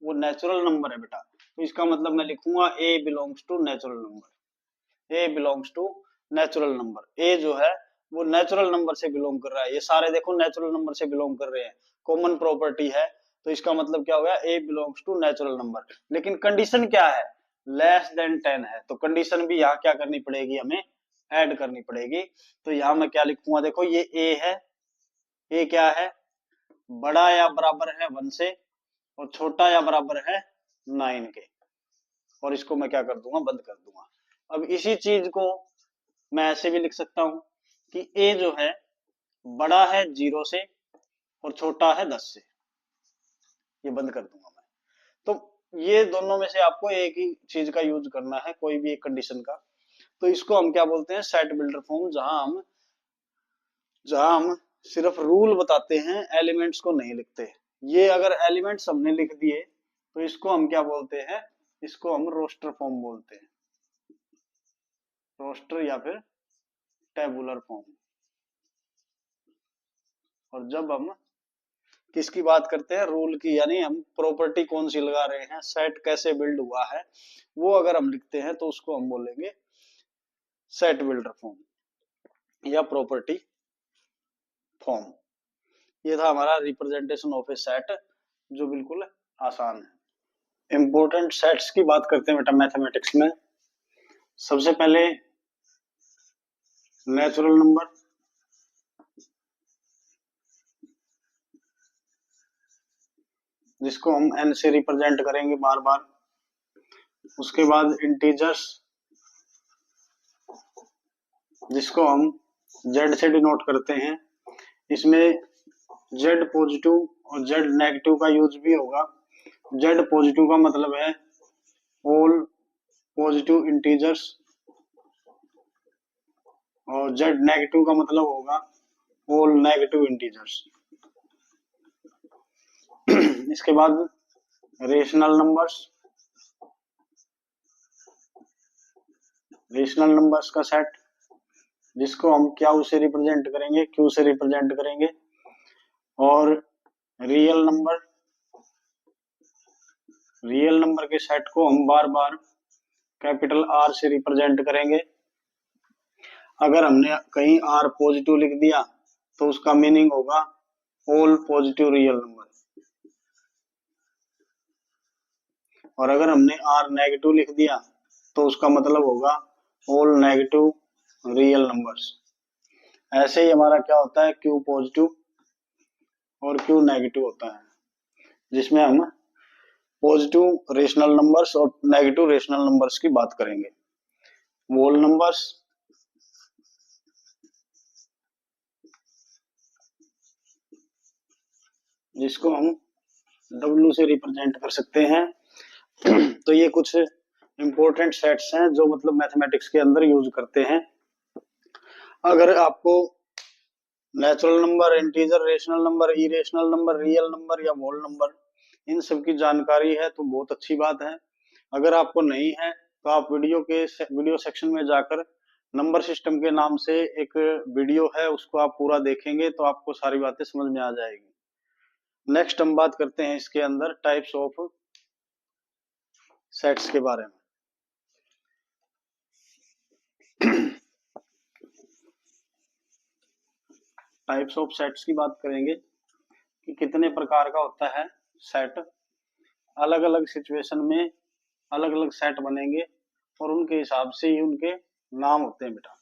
वो नेचुरल नंबर है बेटा। तो इसका मतलब मैं लिखूंगा A belongs to natural number, A belongs to natural number. A जो है वो नेचुरल नंबर से बिलोंग कर रहा है, ये सारे देखो नेचुरल नंबर से बिलोंग कर रहे हैं, कॉमन प्रॉपर्टी है। तो इसका मतलब क्या हो गया, ए बिलोंग्स टू नेचुरल नंबर। लेकिन कंडीशन क्या है, लेस देन 10 है, तो कंडीशन भी यहाँ क्या करनी पड़ेगी, हमें ऐड करनी पड़ेगी। तो यहाँ मैं क्या लिखूंगा, देखो ये ए है, ए क्या है, बड़ा या बराबर है 1 से और छोटा या बराबर है 9 के, और इसको मैं क्या कर दूंगा, बंद कर दूंगा। अब इसी चीज को मैं ऐसे भी लिख सकता हूं कि ए जो है बड़ा है 0 से और छोटा है 10 से, ये बंद कर दूंगा मैं। तो ये दोनों में से आपको एक ही चीज का यूज करना है, कोई भी एक कंडीशन का। तो इसको हम क्या बोलते हैं, सेट बिल्डर फॉर्म, जहां हम सिर्फ रूल बताते हैं, एलिमेंट्स को नहीं लिखते। ये अगर एलिमेंट्स हमने लिख दिए तो इसको हम क्या बोलते हैं, इसको हम रोस्टर फॉर्म बोलते हैं, रोस्टर या फिर टेबुलर फॉर्म। और जब हम किसकी बात करते हैं, रूल की, यानी हम प्रॉपर्टी कौन सी लगा रहे हैं, सेट कैसे बिल्ड हुआ है, वो अगर हम लिखते हैं तो उसको हम बोलेंगे सेट बिल्डर फॉर्म या प्रॉपर्टी फॉर्म। ये था हमारा रिप्रेजेंटेशन ऑफ ए सेट, जो बिल्कुल आसान है। इंपॉर्टेंट सेट्स की बात करते हैं बेटा मैथमेटिक्स में। सबसे पहले नेचुरल नंबर, जिसको हम n से रिप्रेजेंट करेंगे बार बार। उसके बाद इंटीजर्स, जिसको हम z से डिनोट करते हैं। इसमें z पॉजिटिव और z नेगेटिव का यूज भी होगा। z पॉजिटिव का मतलब है ऑल पॉजिटिव इंटीजर्स, और z नेगेटिव का मतलब होगा ऑल नेगेटिव इंटीजर्स। इसके बाद रेशनल नंबर्स, रेशनल नंबर्स का सेट, जिसको हम क्यू से रिप्रेजेंट करेंगे, क्यू से रिप्रेजेंट करेंगे। और रियल नंबर, रियल नंबर के सेट को हम बार बार कैपिटल आर से रिप्रेजेंट करेंगे। अगर हमने कहीं आर पॉजिटिव लिख दिया तो उसका मीनिंग होगा ऑल पॉजिटिव रियल नंबर, और अगर हमने आर नेगेटिव लिख दिया तो उसका मतलब होगा ऑल नेगेटिव रियल नंबर्स। ऐसे ही हमारा क्या होता है, क्यू पॉजिटिव और क्यू नेगेटिव होता है, जिसमें हम पॉजिटिव रेशनल नंबर्स और नेगेटिव रेशनल नंबर्स की बात करेंगे। वोल नंबर्स, जिसको हम W से रिप्रेजेंट कर सकते हैं। तो ये कुछ इंपॉर्टेंट सेट्स हैं जो मतलब मैथमेटिक्स के अंदर यूज करते हैं। अगर आपको natural number, integer, rational number, irrational number, real number या होल नंबर, इन सब की जानकारी है तो बहुत अच्छी बात है। अगर आपको नहीं है तो आप वीडियो सेक्शन में जाकर नंबर सिस्टम के नाम से एक वीडियो है, उसको आप पूरा देखेंगे तो आपको सारी बातें समझ में आ जाएगी। नेक्स्ट हम बात करते हैं इसके अंदर टाइप्स ऑफ सेट्स के बारे में। टाइप्स ऑफ सेट्स की बात करेंगे कि कितने प्रकार का होता है सेट। अलग अलग सिचुएशन में अलग अलग सेट बनेंगे और उनके हिसाब से ही उनके नाम होते हैं बेटा।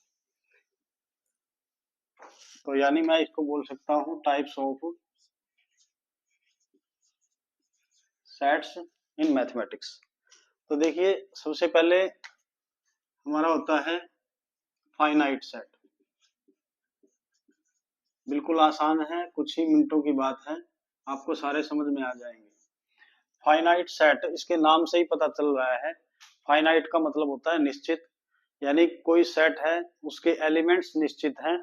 तो यानी मैं इसको बोल सकता हूँ types of sets in mathematics. तो देखिए सबसे पहले हमारा होता है फाइनाइट सेट। बिल्कुल आसान है, कुछ ही मिनटों की बात है, आपको सारे समझ में आ जाएंगे। फाइनाइट सेट, इसके नाम से ही पता चल रहा है, फाइनाइट का मतलब होता है निश्चित, यानी कोई सेट है उसके एलिमेंट्स निश्चित हैं।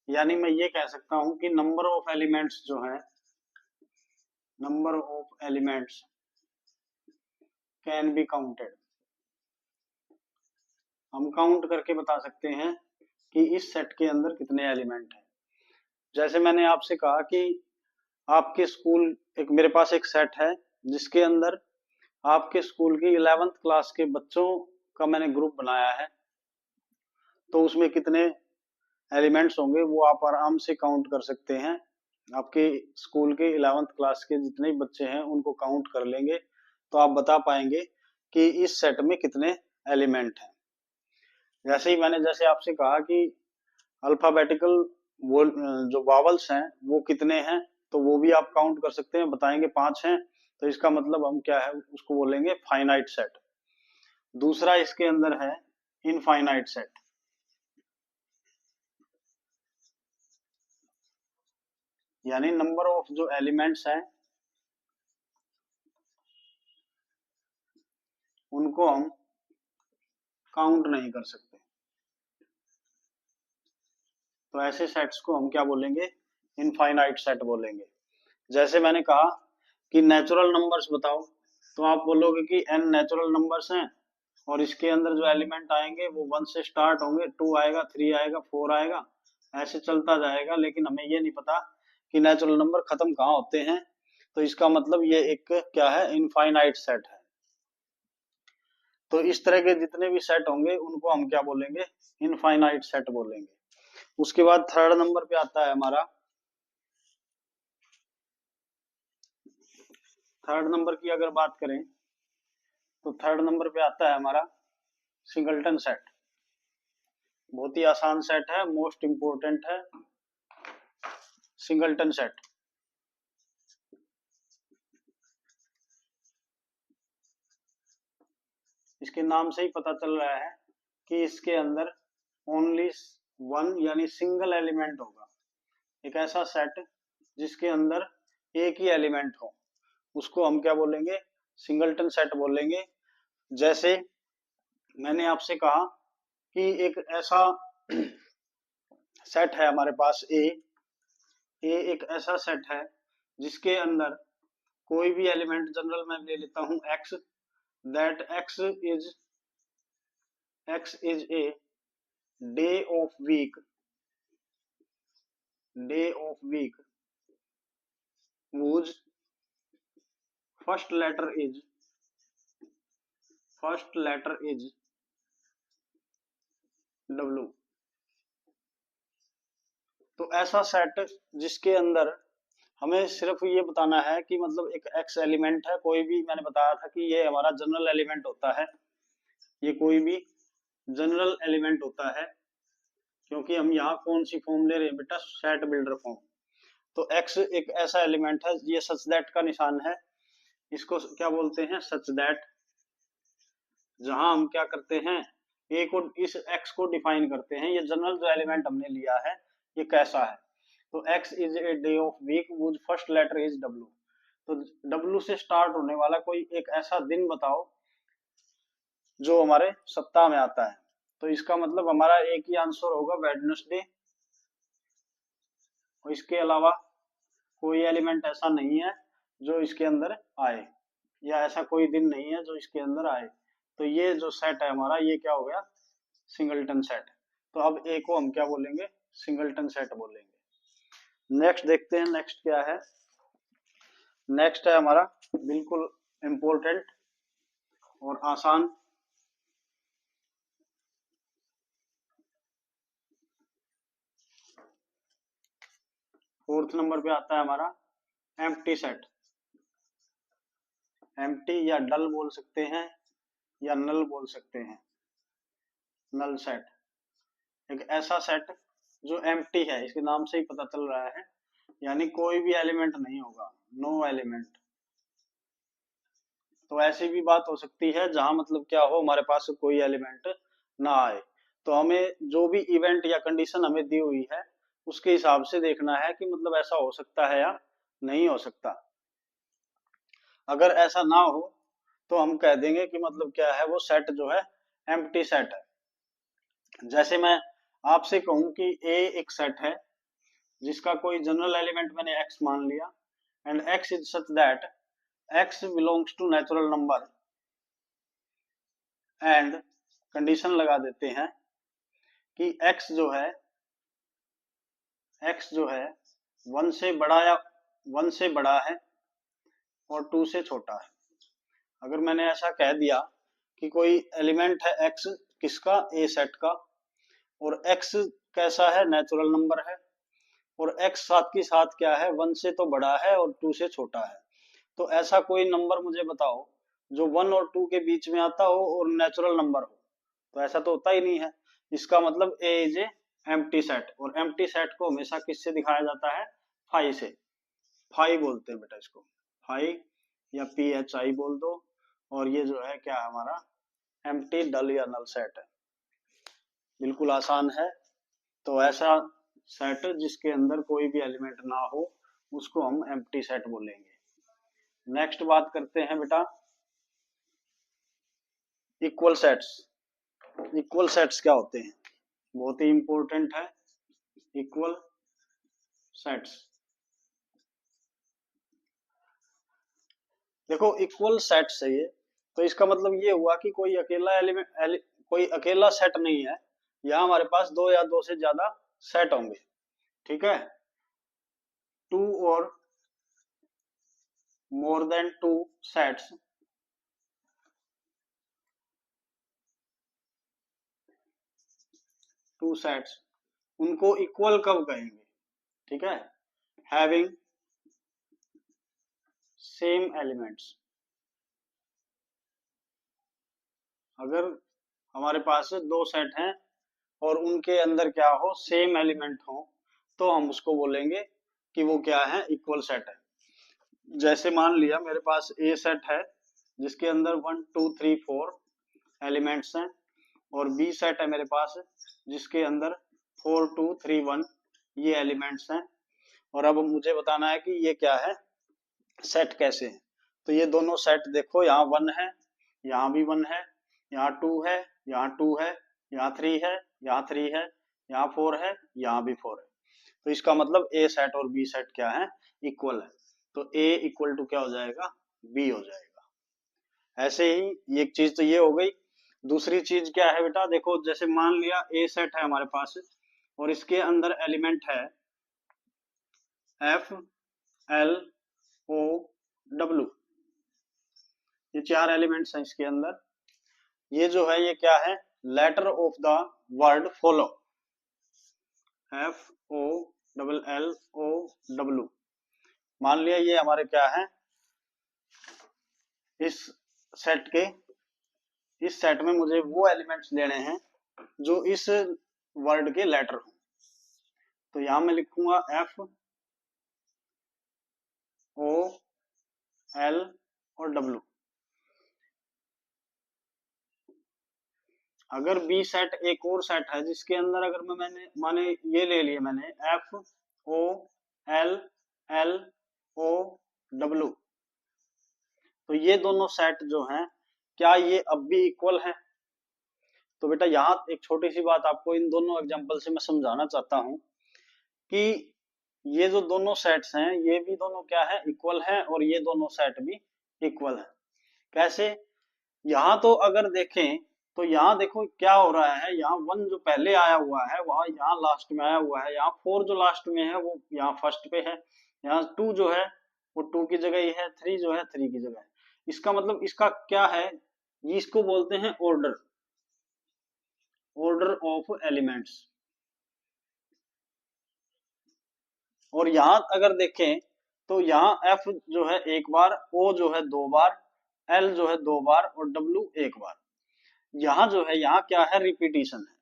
यानी मैं ये कह सकता हूं कि नंबर ऑफ एलिमेंट्स जो है, number of elements can be counted. हम काउंट करके बता सकते हैं कि इस सेट के अंदर कितने एलिमेंट हैं। जैसे मैंने आपसे कहा कि आपके स्कूल, एक मेरे पास एक सेट है जिसके अंदर आपके स्कूल की 11th क्लास के बच्चों का मैंने ग्रुप बनाया है, तो उसमें कितने एलिमेंट्स होंगे वो आप आराम से काउंट कर सकते हैं। आपके स्कूल के 11th क्लास के जितने बच्चे हैं उनको काउंट कर लेंगे तो आप बता पाएंगे कि इस सेट में कितने एलिमेंट हैं। जैसे आपसे कहा कि अल्फाबेटिकल जो वावल्स हैं वो कितने हैं, तो वो भी आप काउंट कर सकते हैं, बताएंगे 5 हैं, तो इसका मतलब हम क्या है उसको बोलेंगे फाइनाइट सेट। दूसरा इसके अंदर है इनफाइनाइट सेट, यानी नंबर ऑफ जो एलिमेंट्स हैं उनको हम काउंट नहीं कर सकते। तो ऐसे सेट्स को हम क्या बोलेंगे, इनफाइनाइट सेट बोलेंगे। जैसे मैंने कहा कि नेचुरल नंबर्स बताओ, तो आप बोलोगे कि n नेचुरल नंबर्स हैं और इसके अंदर जो एलिमेंट आएंगे वो 1 से स्टार्ट होंगे, 2 आएगा, 3 आएगा, 4 आएगा, ऐसे चलता जाएगा, लेकिन हमें ये नहीं पता कि नेचुरल नंबर खत्म कहाँ होते हैं। तो इसका मतलब ये एक क्या है, इनफाइनाइट सेट है। तो इस तरह के जितने भी सेट होंगे उनको हम क्या बोलेंगे, इनफाइनाइट सेट बोलेंगे। उसके बाद थर्ड नंबर पे आता है हमारा, थर्ड नंबर की अगर बात करें तो थर्ड नंबर पे आता है हमारा सिंगलटन सेट। बहुत ही आसान सेट है, मोस्ट इंपोर्टेंट है सिंगलटन सेट। इसके नाम से ही पता चल रहा है कि इसके अंदर ओनली वन यानी सिंगल एलिमेंट होगा। एक ऐसा सेट जिसके अंदर एक ही एलिमेंट हो उसको हम क्या बोलेंगे, सिंगलटन सेट बोलेंगे। जैसे मैंने आपसे कहा कि एक ऐसा सेट है हमारे पास ए एक ऐसा सेट है जिसके अंदर कोई भी एलिमेंट, जनरल मैं ले लेता हूं X, that X is a day of week, day of week whose first letter is W। तो ऐसा सेट जिसके अंदर हमें सिर्फ ये बताना है कि मतलब एक एक्स एलिमेंट है, कोई भी, मैंने बताया था कि ये हमारा जनरल एलिमेंट होता है, ये कोई भी जनरल एलिमेंट होता है, क्योंकि हम यहाँ कौन सी फॉर्म ले रहे हैं बेटा, सेट बिल्डर फॉर्म। तो एक्स एक ऐसा एलिमेंट है, ये सच दैट का निशान है, इसको क्या बोलते हैं, सच दैट। जहां हम क्या करते हैं, ए को, इस एक्स को डिफाइन करते हैं, ये जनरल जो एलिमेंट हमने लिया है ये कैसा है। तो X is a day of week would first letter is W. तो डब्ल्यू से स्टार्ट होने वाला कोई एक ऐसा दिन बताओ जो हमारे सप्ताह में आता है। तो इसका मतलब हमारा एक ही आंसर होगा, वेडनेसडे। और इसके अलावा कोई एलिमेंट ऐसा नहीं है जो इसके अंदर आए, या ऐसा कोई दिन नहीं है जो इसके अंदर आए। तो ये जो सेट है हमारा ये क्या हो गया, सिंगलटन सेट। तो अब ए को हम क्या बोलेंगे, सिंगलटन सेट बोलेंगे। नेक्स्ट देखते हैं, नेक्स्ट क्या है। नेक्स्ट है हमारा बिल्कुल इंपॉर्टेंट और आसान, फोर्थ नंबर पे आता है हमारा एम्प्टी सेट। एम्प्टी या डल बोल सकते हैं या नल बोल सकते हैं, नल सेट। एक ऐसा सेट जो एम्प्टी है, इसके नाम से ही पता चल रहा है, यानी कोई भी एलिमेंट नहीं होगा, नो एलिमेंट। तो ऐसी भी बात हो सकती है जहां मतलब क्या हो, हमारे पास कोई एलिमेंट ना आए। तो हमें जो भी इवेंट या कंडीशन हमें दी हुई है उसके हिसाब से देखना है कि मतलब ऐसा हो सकता है या नहीं हो सकता। अगर ऐसा ना हो तो हम कह देंगे कि मतलब क्या है, वो सेट जो है एम्प्टी सेट है। जैसे मैं आपसे कहूं कि ए एक सेट है जिसका कोई जनरल एलिमेंट मैंने एक्स मान लिया, and x is such that x belongs to natural number, and condition लगा देते हैं कि x जो है 1 से बड़ा या 1 से बड़ा है और 2 से छोटा है। अगर मैंने ऐसा कह दिया कि कोई एलिमेंट है x, किसका, a सेट का, और x कैसा है, नेचुरल नंबर है, और x साथ की साथ क्या है, 1 से तो बड़ा है और 2 से छोटा है। तो ऐसा कोई नंबर मुझे बताओ जो 1 और 2 के बीच में आता हो और नेचुरल नंबर हो, तो ऐसा तो होता ही नहीं है। इसका मतलब A is A empty set, और एम्प्टी सेट को हमेशा किससे दिखाया जाता है? फाई से। फाई बोलते हैं बेटा इसको, फाई या पी एच आई बोल दो। और ये जो है क्या, हमारा एम्प्टी डल या नल सेट है। बिल्कुल आसान है। तो ऐसा सेट जिसके अंदर कोई भी एलिमेंट ना हो उसको हम एम्प्टी सेट बोलेंगे। नेक्स्ट बात करते हैं बेटा इक्वल सेट्स। इक्वल सेट्स क्या होते हैं? बहुत ही इंपॉर्टेंट है इक्वल सेट्स। देखो इक्वल सेट से ये, तो इसका मतलब ये हुआ कि कोई अकेला कोई अकेला सेट नहीं है, यहाँ हमारे पास दो या दो से ज्यादा सेट होंगे। ठीक है, टू और more than two sets, two sets, उनको इक्वल कब कहेंगे? ठीक है, हैविंग सेम एलिमेंट्स। अगर हमारे पास दो सेट हैं और उनके अंदर क्या हो, सेम एलिमेंट हो, तो हम उसको बोलेंगे कि वो क्या है, इक्वल सेट है। जैसे मान लिया मेरे पास ए सेट है जिसके अंदर 1 2 3 4 एलिमेंट्स हैं, और बी सेट है मेरे पास जिसके अंदर 4 2 3 1 ये एलिमेंट्स हैं। और अब मुझे बताना है कि ये क्या है, सेट कैसे है। तो ये दोनों सेट देखो, यहाँ 1 है, यहाँ भी 1 है, यहाँ 2 है, यहाँ 2 है, यहाँ 3 है, यहाँ 3 है, यहाँ 4 है, यहाँ भी 4 है। तो इसका मतलब ए सेट और बी सेट क्या है, इक्वल है। तो ए इक्वल टू क्या हो जाएगा, बी हो जाएगा। ऐसे ही एक चीज तो ये हो गई। दूसरी चीज क्या है बेटा, देखो जैसे मान लिया ए सेट है हमारे पास और इसके अंदर एलिमेंट है एफ एल ओ डब्ल्यू, ये चार एलिमेंट्स हैं इसके अंदर। ये जो है ये क्या है, letter of the word follow, F O double L O W. मान लिया ये हमारे क्या है, इस सेट के, इस सेट में मुझे वो एलिमेंट्स लेने हैं जो इस वर्ड के लेटर हो। तो यहां मैं लिखूंगा एफ ओ एल और डब्ल्यू। अगर बी सेट एक और सेट है जिसके अंदर अगर मैंने माने ये ले लिया मैंने F O L L O W, तो ये दोनों सेट जो हैं क्या ये अब भी इक्वल हैं? तो बेटा यहाँ एक छोटी सी बात आपको इन दोनों एग्जांपल से मैं समझाना चाहता हूँ कि ये जो दोनों सेट्स हैं ये भी दोनों क्या है, इक्वल हैं, और ये दोनों सेट भी इक्वल हैं। कैसे? यहाँ तो अगर देखें तो यहाँ देखो क्या हो रहा है, यहाँ 1 जो पहले आया हुआ है वहां यहाँ लास्ट में आया हुआ है, यहाँ 4 जो लास्ट में है वो यहाँ फर्स्ट पे है, यहाँ 2 जो है वो 2 की जगह ही है, 3 जो है 3 की जगह है। इसका मतलब इसका क्या है, ये इसको बोलते हैं ऑर्डर, ऑर्डर ऑफ एलिमेंट्स। और यहाँ अगर देखें तो यहाँ एफ जो है एक बार, ओ जो है 2 बार, एल जो है 2 बार और डब्ल्यू एक बार। यहाँ जो है यहाँ क्या है, रिपीटिशन है,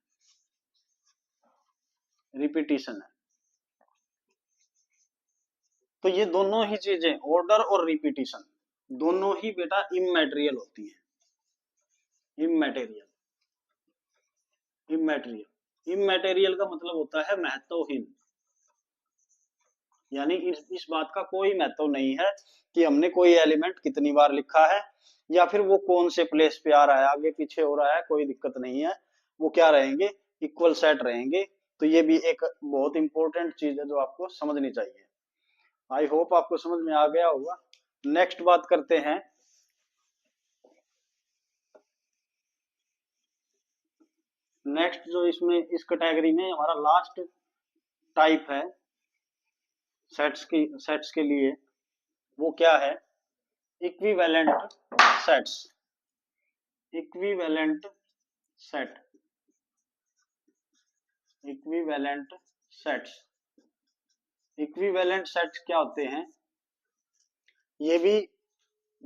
रिपीटिशन है। तो ये दोनों ही चीजें, ऑर्डर और रिपीटिशन, दोनों ही बेटा इमैटेरियल होती है। इमैटेरियल, इमैटेरियल, इमैटेरियल का मतलब होता है महत्वहीन, यानी इस बात का कोई महत्व नहीं है कि हमने कोई एलिमेंट कितनी बार लिखा है या फिर वो कौन से प्लेस पे आ रहा है, आगे पीछे हो रहा है, कोई दिक्कत नहीं है, वो क्या रहेंगे, इक्वल सेट रहेंगे। तो ये भी एक बहुत इंपॉर्टेंट चीज है जो आपको समझनी चाहिए। आई होप आपको समझ में आ गया होगा। नेक्स्ट बात करते हैं, नेक्स्ट जो इसमें इस कैटेगरी में हमारा लास्ट टाइप है सेट्स के लिए, वो क्या है, equivalent sets. Equivalent set, equivalent sets, equivalent sets क्या होते हैं, ये भी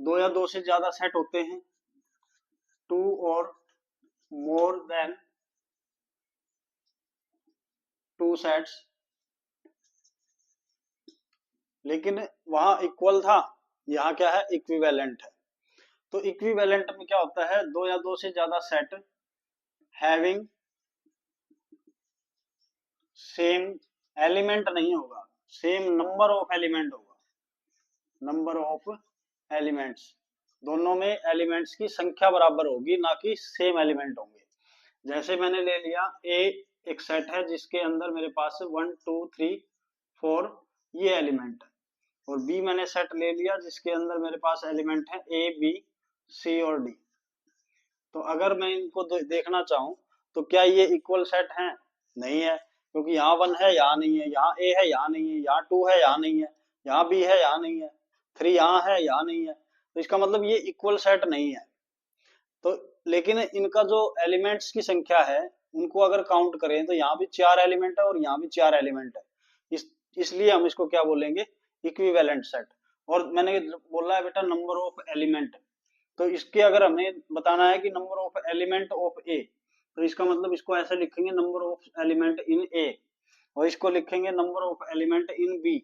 दो या दो से ज्यादा सेट होते हैं, टू और मोर देन टू सेट्स, लेकिन वहां इक्वल था, यहाँ क्या है, इक्विवेलेंट है। तो इक्विवेलेंट में क्या होता है, दो या दो से ज्यादा सेट हैविंग सेम एलिमेंट नहीं होगा, सेम नंबर ऑफ एलिमेंट होगा, नंबर ऑफ एलिमेंट्स, दोनों में एलिमेंट्स की संख्या बराबर होगी, ना कि सेम एलिमेंट होंगे। जैसे मैंने ले लिया ए, एक सेट है जिसके अंदर मेरे पास 1 2 3 4 ये एलिमेंट है, और बी मैंने सेट ले लिया जिसके अंदर मेरे पास एलिमेंट है ए बी सी और डी। तो अगर मैं इनको देखना चाहूं तो क्या ये इक्वल सेट हैं? नहीं है, क्योंकि यहाँ 1 है यहाँ नहीं है, यहाँ ए है यहाँ नहीं है, यहाँ 2 है यहाँ नहीं है, यहाँ बी है यहाँ नहीं है, 3 यहाँ है यहाँ नहीं है, तो इसका मतलब ये इक्वल सेट नहीं है। तो लेकिन इनका जो एलिमेंट्स की संख्या है उनको अगर काउंट करें तो यहाँ भी 4 एलिमेंट है और यहाँ भी 4 एलिमेंट है, इसलिए हम इसको क्या बोलेंगे, इक्विवेलेंट सेट। और मैंने बोला है बेटा नंबर ऑफ एलिमेंट, तो इसके अगर हमें बताना है कि number of element of A, तो इसका मतलब इसको ऐसे लिखेंगे number of element in A, और इसको लिखेंगे number of element in B,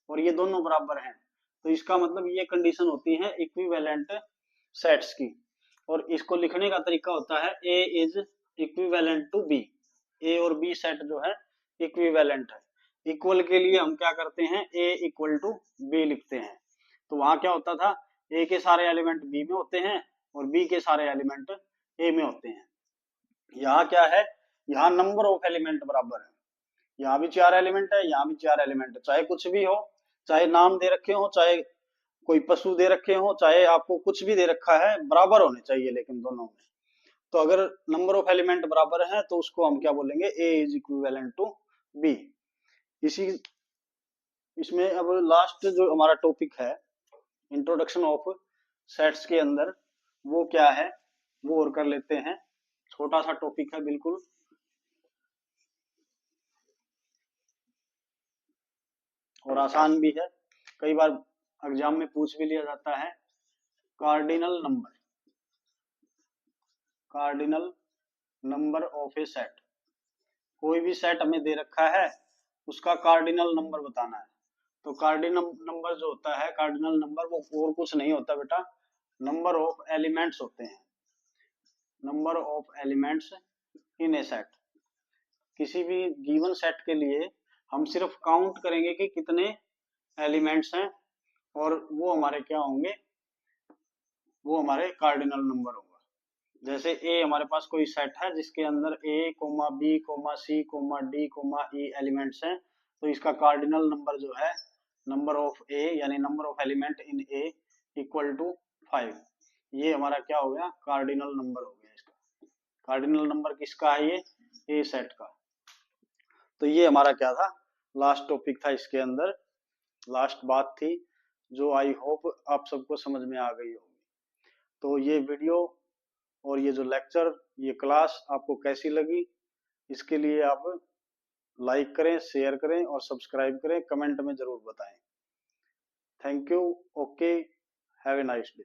और ये दोनों बराबर हैं, तो इसका मतलब ये कंडीशन होती है इक्विवेलेंट सेट्स की। और इसको लिखने का तरीका होता है A is equivalent to be, ए और बी सेट जो है इक्विवेलेंट है। इक्वल के लिए हम क्या करते हैं, ए इक्वल टू बी लिखते हैं। तो वहां क्या होता था, ए के सारे एलिमेंट बी में होते हैं और बी के सारे एलिमेंट ए में होते हैं। यहाँ क्या है, यहाँ नंबर ऑफ एलिमेंट बराबर है, यहाँ भी 4 एलिमेंट है यहाँ भी 4 एलिमेंट है, चाहे कुछ भी हो, चाहे नाम दे रखे हो, चाहे कोई पशु दे रखे हो, चाहे आपको कुछ भी दे रखा है, बराबर होने चाहिए लेकिन दोनों में। तो अगर नंबर ऑफ एलिमेंट बराबर है तो उसको हम क्या बोलेंगे, ए इज इक्विवेलेंट टू बी। इसी इसमें अब लास्ट जो हमारा टॉपिक है इंट्रोडक्शन ऑफ सेट्स के अंदर, वो क्या है वो और कर लेते हैं। छोटा सा टॉपिक है बिल्कुल, और आसान भी है, कई बार एग्जाम में पूछ भी लिया जाता है। Cardinal number, cardinal number of A set, कोई भी सेट हमें दे रखा है उसका कार्डिनल नंबर बताना है। तो कार्डिनल नंबर जो होता है, कार्डिनल नंबर वो और कुछ नहीं होता बेटा, नंबर ऑफ एलिमेंट्स होते हैं, number of elements in A set. किसी भी गिवन सेट के लिए हम सिर्फ काउंट करेंगे कि कितने एलिमेंट्स हैं, और वो हमारे क्या होंगे, वो हमारे कार्डिनल नंबर होगा। जैसे ए हमारे पास कोई सेट है जिसके अंदर A comma B comma C comma D comma E elements हैं, तो इसका कार्डिनल नंबर जो है, नंबर ऑफ ए यानी number of element in A equal to 5। ये हमारा क्या हो गया, कार्डिनल नंबर हो गया। इसका कार्डिनल नंबर किसका है, ये ए सेट का। तो ये हमारा क्या था, लास्ट टॉपिक था, इसके अंदर लास्ट बात थी जो आई होप आप सबको समझ में आ गई होगी। तो ये वीडियो और ये जो लेक्चर, ये क्लास आपको कैसी लगी, इसके लिए आप लाइक करें, शेयर करें और सब्सक्राइब करें, कमेंट में जरूर बताएं। Thank you, okay, have a nice day.